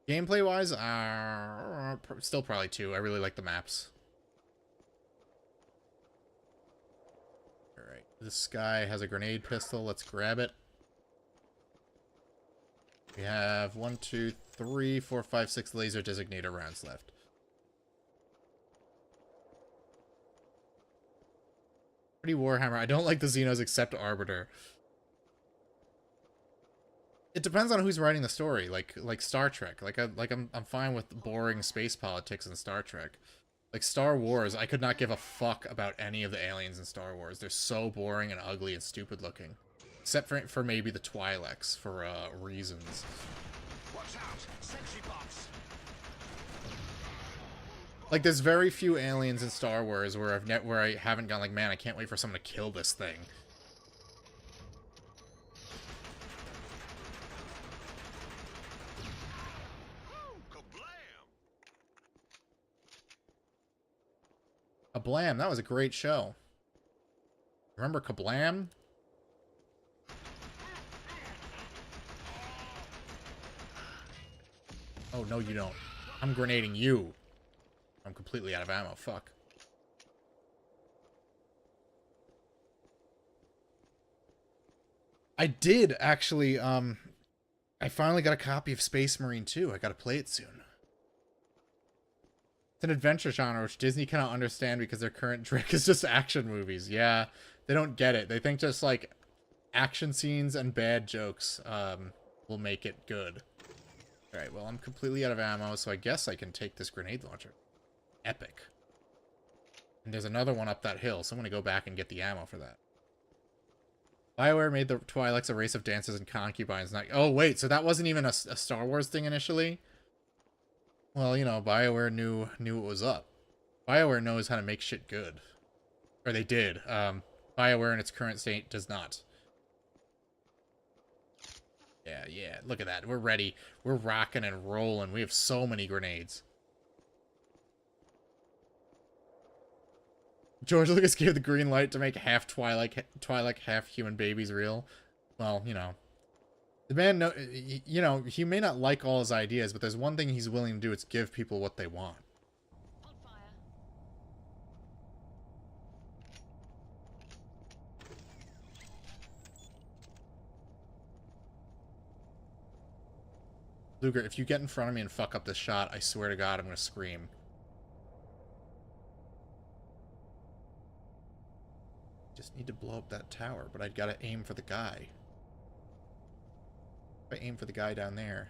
Gameplay-wise, still probably 2. I really like the maps. Alright, this guy has a grenade pistol. Let's grab it. We have 1, 2, 3, 4, 5, 6 laser designator rounds left. Pretty Warhammer. I don't like the Xenos except Arbiter. It depends on who's writing the story, like Star Trek. I'm fine with boring space politics in Star Trek. Like Star Wars, I could not give a fuck about any of the aliens in Star Wars. They're so boring and ugly and stupid looking. Except for maybe the Twi'leks for reasons. Watch out! Sentry box. Like there's very few aliens in Star Wars where I haven't gone like, man, I can't wait for someone to kill this thing. Kablam, that was a great show. Remember Kablam? Oh, no you don't. I'm grenading you. I'm completely out of ammo, fuck. I did, actually, I finally got a copy of Space Marine 2. I gotta play it soon. It's an adventure genre which Disney cannot understand because their current trick is just action movies. Yeah, they don't get it. They think just like action scenes and bad jokes will make it good. Alright, well, I'm completely out of ammo, so I guess I can take this grenade launcher. Epic. And there's another one up that hill, so I'm going to go back and get the ammo for that. BioWare made the Twi'leks a race of dancers and concubines. Not oh, wait, so that wasn't even a Star Wars thing initially? Well, you know, BioWare knew what was up. BioWare knows how to make shit good. Or they did. BioWare in its current state does not. Yeah, yeah. Look at that. We're ready. We're rocking and rolling. We have so many grenades. George Lucas gave the green light to make half Twilight, half human babies real. Well, you know. The man, you know, he may not like all his ideas, but there's one thing he's willing to do. It's give people what they want. Luger, if you get in front of me and fuck up this shot, I swear to God, I'm gonna scream. Just need to blow up that tower, but I'd gotta aim for the guy. If I aim for the guy down there.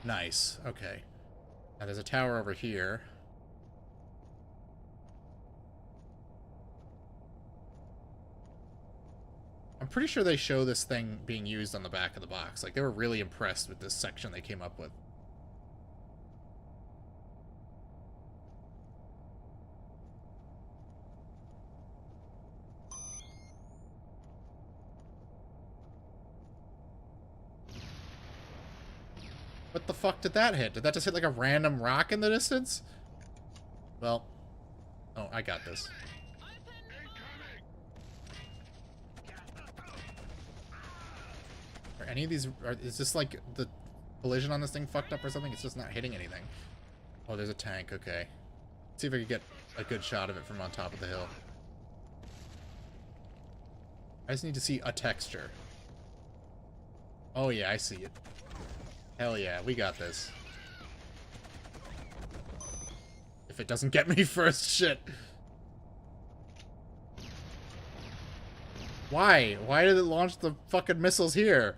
Nice. Okay. Now there's a tower over here. I'm pretty sure they show this thing being used on the back of the box. Like, they were really impressed with this section they came up with. What the fuck did that hit? Did that just hit like a random rock in the distance? Well. Oh, I got this. Are any of these... is this like the collision on this thing fucked up or something? It's just not hitting anything. Oh, there's a tank. Okay. Let's see if I can get a good shot of it from on top of the hill. I just need to see a texture. Oh yeah, I see it. Hell yeah, we got this. If it doesn't get me first, shit. Why? Why did it launch the fucking missiles here?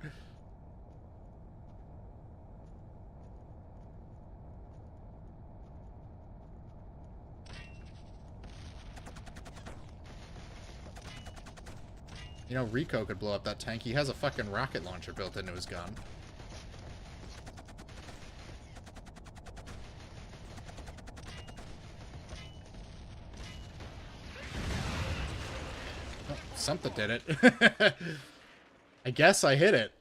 You know, Rico could blow up that tank. He has a fucking rocket launcher built into his gun. Something did it. I guess I hit it.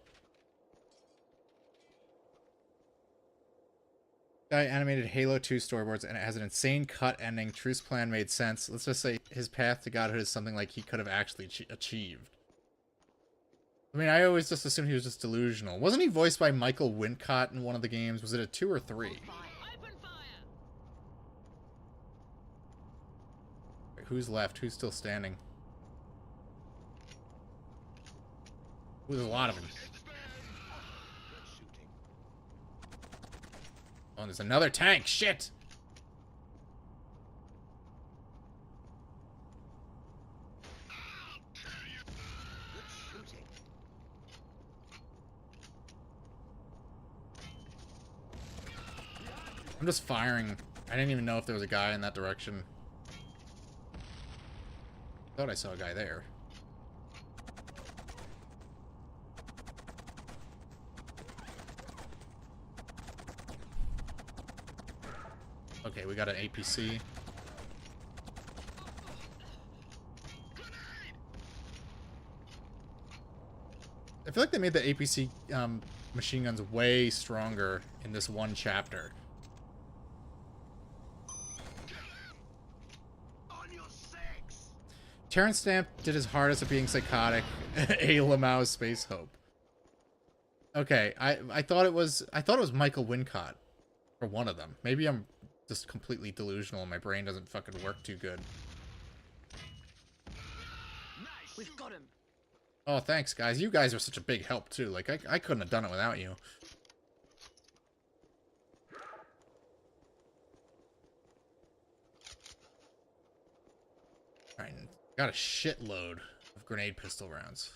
Guy animated Halo 2 storyboards and it has an insane cut ending. Truce plan made sense. Let's just say his path to godhood is something like he could have actually achieved. I mean, I always just assumed he was just delusional. Wasn't he voiced by Michael Wincott in one of the games? Was it a 2 or 3? Wait, who's left? Who's still standing? Ooh, there's a lot of them. Oh, and there's another tank. Shit! I'm just firing. I didn't even know if there was a guy in that direction. Thought I saw a guy there. Okay, we got an APC. I feel like they made the APC machine guns way stronger in this one chapter. Terrence Stamp did his hardest at being psychotic. A Lamau Space Hope. Okay, I thought it was Michael Wincott for one of them. Maybe I'm just completely delusional and my brain doesn't fucking work too good. We've got him. Oh, thanks, guys. You guys are such a big help, too. Like, I couldn't have done it without you. Alright, got a shitload of grenade pistol rounds.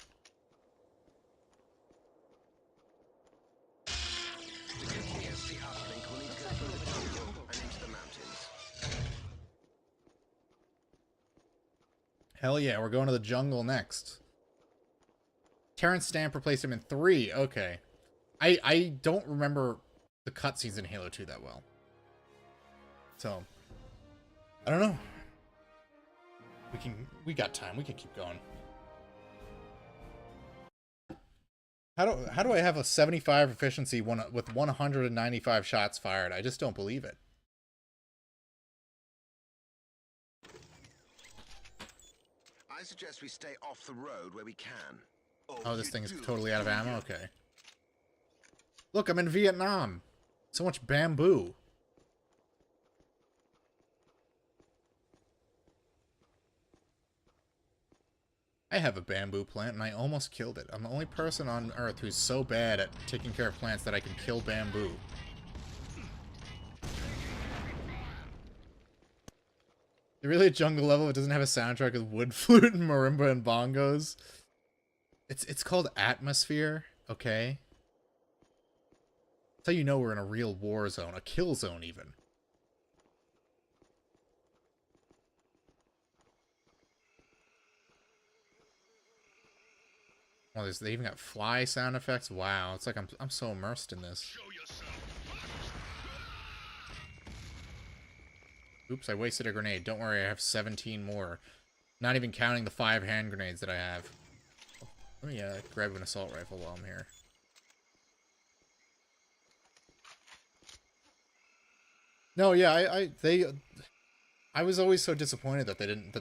Hell yeah, we're going to the jungle next. Terrence Stamp replaced him in 3. Okay. I don't remember the cutscenes in Halo 2 that well. So, I don't know. We got time. We can keep going. How do I have a 75 efficiency with 195 shots fired? I just don't believe it. I suggest we stay off the road where we can. Oh, this thing is totally out of ammo? Okay. Look, I'm in Vietnam. So much bamboo. I have a bamboo plant, and I almost killed it. I'm the only person on Earth who's so bad at taking care of plants that I can kill bamboo. Is it really a jungle level if it doesn't have a soundtrack with wood flute and marimba and bongos? It's called Atmosphere, okay? That's how you know we're in a real war zone, a kill zone even. Oh, they even got fly sound effects. Wow, it's like I'm so immersed in this. Oops, I wasted a grenade. Don't worry, I have 17 more. Not even counting the 5 hand grenades that I have. Let me grab an assault rifle while I'm here. No, yeah, I was always so disappointed that they didn't.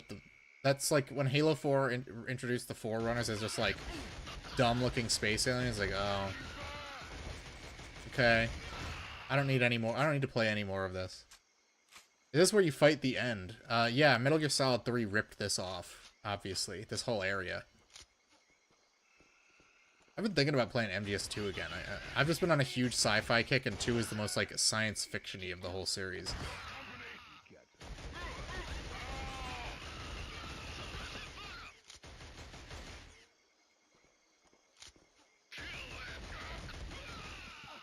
That's like when Halo 4 introduced the Forerunners as just like dumb-looking space aliens. Like, oh, okay. I don't need any more. I don't need to play any more of this. Is this where you fight the end? Yeah, Metal Gear Solid 3 ripped this off. Obviously, this whole area. I've been thinking about playing MGS2 again. I've just been on a huge sci-fi kick, and 2 is the most like science fiction-y of the whole series.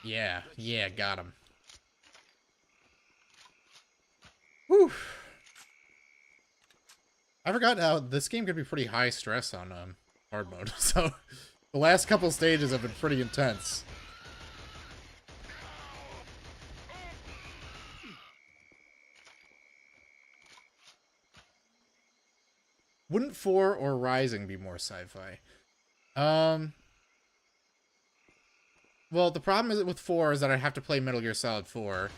Yeah, got him. Whew. I forgot how this game could be pretty high stress on hard mode, so the last couple stages have been pretty intense. Wouldn't 4 or Rising be more sci-fi? Well, the problem is with 4 is that I have to play Metal Gear Solid 4,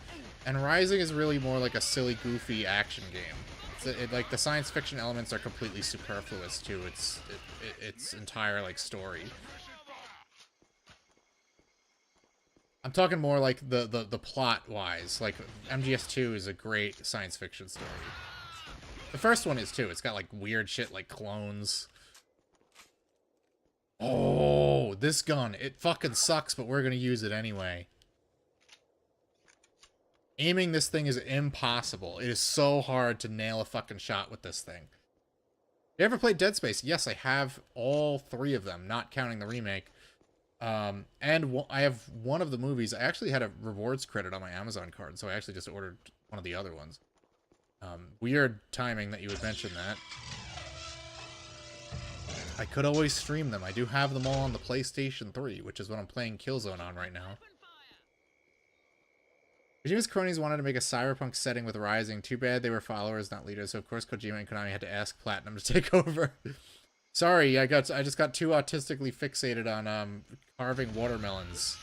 and Rising is really more like a silly, goofy action game. Like the science fiction elements are completely superfluous to its entire like story. I'm talking more like the plot wise. Like MGS2 is a great science fiction story. The first one is too. It's got like weird shit like clones. Oh, this gun. It fucking sucks, but we're gonna use it anyway. Aiming this thing is impossible. It is so hard to nail a fucking shot with this thing. You ever played Dead Space? Yes, I have all 3 of them, not counting the remake. And I have one of the movies. I actually had a rewards credit on my Amazon card, so I actually just ordered one of the other ones. Weird timing that you would mention that. I could always stream them. I do have them all on the PlayStation 3, which is what I'm playing Killzone on right now. Kojima's cronies wanted to make a cyberpunk setting with Rising. Too bad they were followers, not leaders, so of course Kojima and Konami had to ask Platinum to take over. Sorry, I just got too autistically fixated on carving watermelons.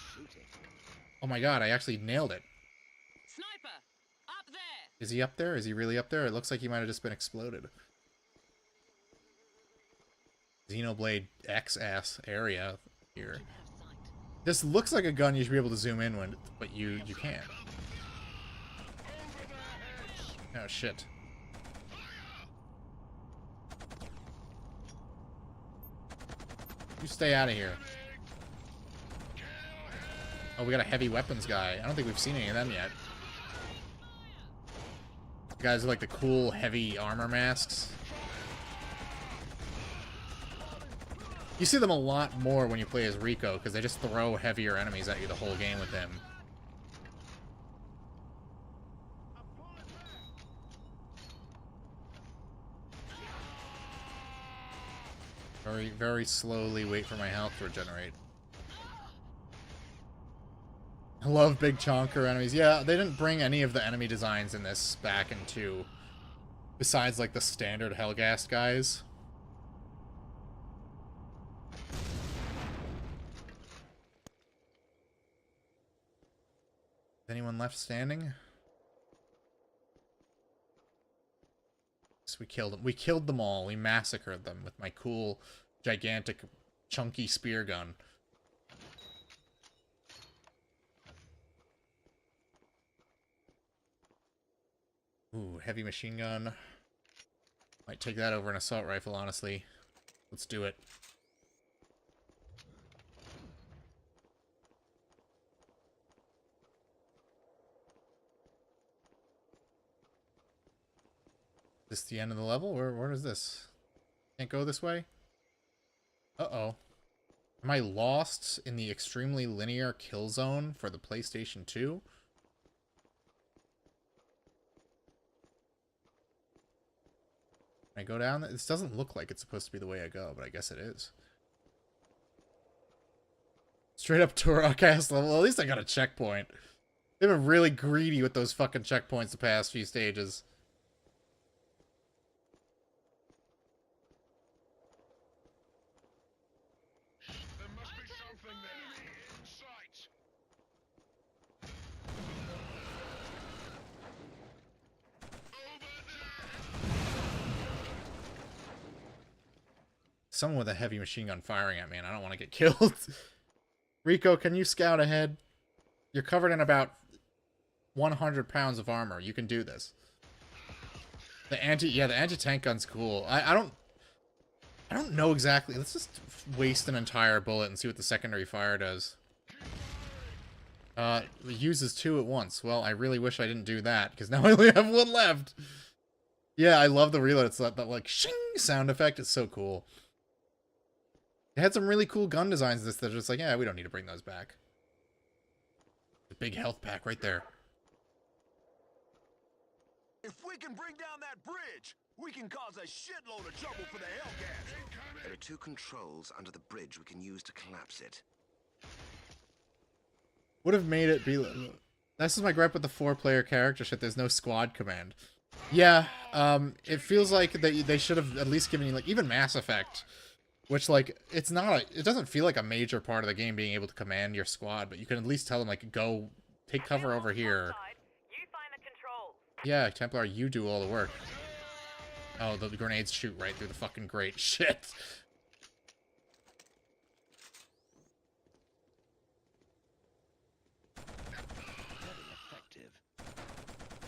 Oh my god, I actually nailed it. Sniper, up there. Is he up there? Is he really up there? It looks like he might have just been exploded. Xenoblade X-ass area here. This looks like a gun you should be able to zoom in when, but you can't. Oh shit. You stay out of here. Oh, we got a heavy weapons guy. I don't think we've seen any of them yet. Guys with like the cool heavy armor masks. You see them a lot more when you play as Freako, because they just throw heavier enemies at you the whole game with him. Very, very slowly wait for my health to regenerate. I love big chonker enemies. Yeah, they didn't bring any of the enemy designs in this back in 2. Besides, like, the standard Helghast guys. Is anyone left standing? So we killed them. We killed them all. We massacred them with my cool, gigantic, chunky spear gun. Ooh, heavy machine gun. Might take that over an assault rifle, honestly. Let's do it. Is this the end of the level? Where is this? Can't go this way? Uh-oh. Am I lost in the extremely linear Killzone for the PlayStation 2? Can I go down? This doesn't look like it's supposed to be the way I go, but I guess it is. Straight up Turok ass level. At least I got a checkpoint. They've been really greedy with those fucking checkpoints the past few stages. There must be something there. In sight. Someone with a heavy machine gun firing at me, and I don't want to get killed. Rico, can you scout ahead? You're covered in about 100 pounds of armor. You can do this. The anti-tank gun's cool. I don't know exactly. Let's just waste an entire bullet and see what the secondary fire does. It uses 2 at once. Well, I really wish I didn't do that, because now I only have 1 left. Yeah, I love the reload. It's that like shing sound effect. It's so cool. It had some really cool gun designs in this that are just like, yeah, we don't need to bring those back. The big health pack right there. If we can bring down that bridge, we can cause a shitload of trouble for the Hellcats. There are 2 controls under the bridge we can use to collapse it. Would have made it be... This is my gripe with the 4-player character shit. There's no squad command. Yeah, it feels like they should have at least given you, like, even Mass Effect, which, like, it's not it doesn't feel like a major part of the game being able to command your squad, but you can at least tell them, like, go take cover over here. Yeah, Templar, you do all the work. Oh, the grenades shoot right through the fucking grate. Shit.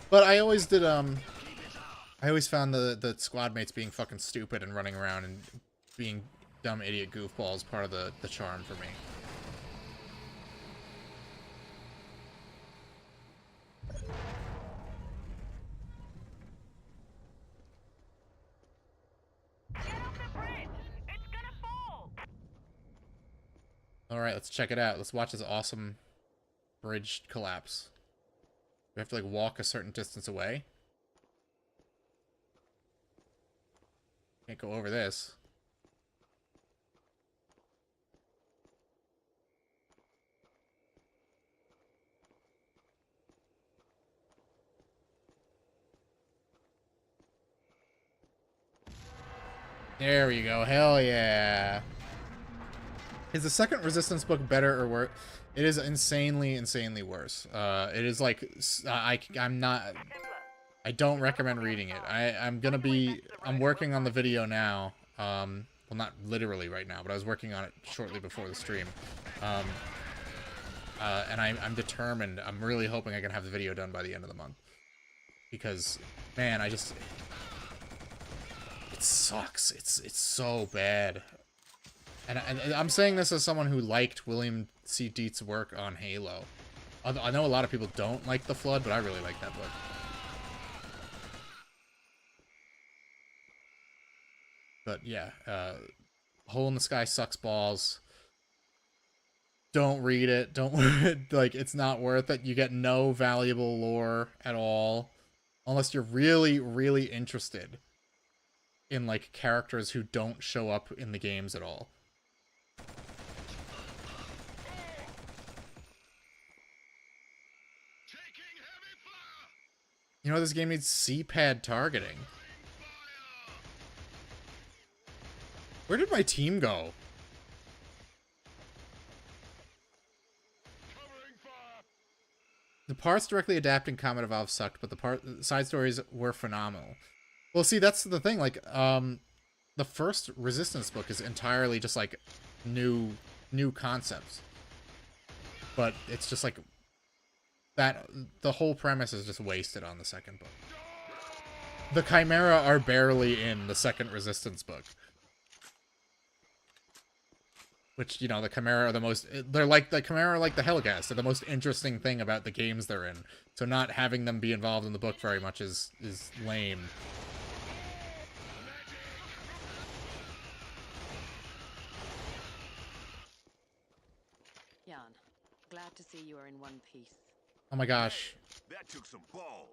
But I always did, I always found the squad mates being fucking stupid and running around and being dumb idiot goofballs part of the charm for me. Alright, let's check it out. Let's watch this awesome bridge collapse. We have to, like, walk a certain distance away. Can't go over this. There we go. Hell yeah. Is the second Resistance book better or worse? It is insanely, insanely worse. It is like, I'm not, I don't recommend reading it. I'm working on the video now. Well, not literally right now, but I was working on it shortly before the stream. And I'm determined. I'm really hoping I can have the video done by the end of the month. Because, man, it sucks. It's so bad. And I'm saying this as someone who liked William C. Dietz' work on Halo. I know a lot of people don't like The Flood, but I really like that book. But yeah, Hole in the Sky sucks balls. Don't read it. Don't like, it's not worth it. You get no valuable lore at all. Unless you're really, really interested in, like, characters who don't show up in the games at all. You know, this game needs C-pad targeting. Where did my team go? The parts directly adapting Comet Evolve sucked, but the side stories were phenomenal. Well, see, that's the thing. Like, the first Resistance book is entirely just like new concepts, but it's just like that. The whole premise is just wasted on the second book. The Chimera are barely in the second Resistance book. Which, you know, the Chimera are the most... They're like... The Chimera are like the Hellgas. They're the most interesting thing about the games they're in. So not having them be involved in the book very much is lame. Jan, glad to see you are in one piece. Oh my gosh. That took some balls.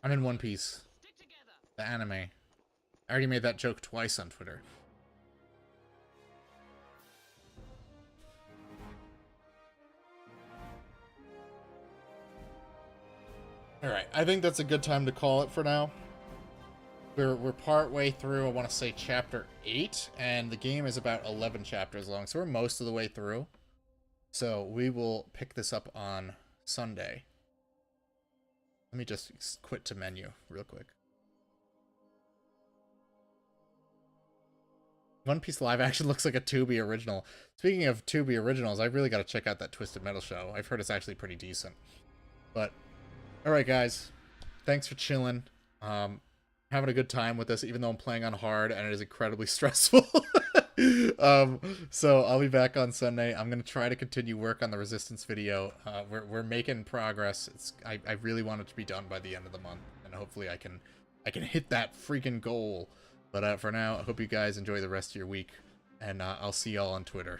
I'm in One Piece. The anime. I already made that joke twice on Twitter. Alright, I think that's a good time to call it for now. We're part way through, I want to say, Chapter 8, and the game is about 11 chapters long, so we're most of the way through. So we will pick this up on Sunday. Let me just quit to menu real quick. One Piece live action looks like a Tubi original. Speaking of Tubi originals, I really got to check out that Twisted Metal show. I've heard it's actually pretty decent. But... Alright guys, thanks for chilling. Having a good time with this, even though I'm playing on hard and it is incredibly stressful. So I'll be back on Sunday. I'm going to try to continue work on the Resistance video. We're making progress. I really want it to be done by the end of the month, and hopefully I can hit that freaking goal. But for now, I hope you guys enjoy the rest of your week, and I'll see y'all on Twitter.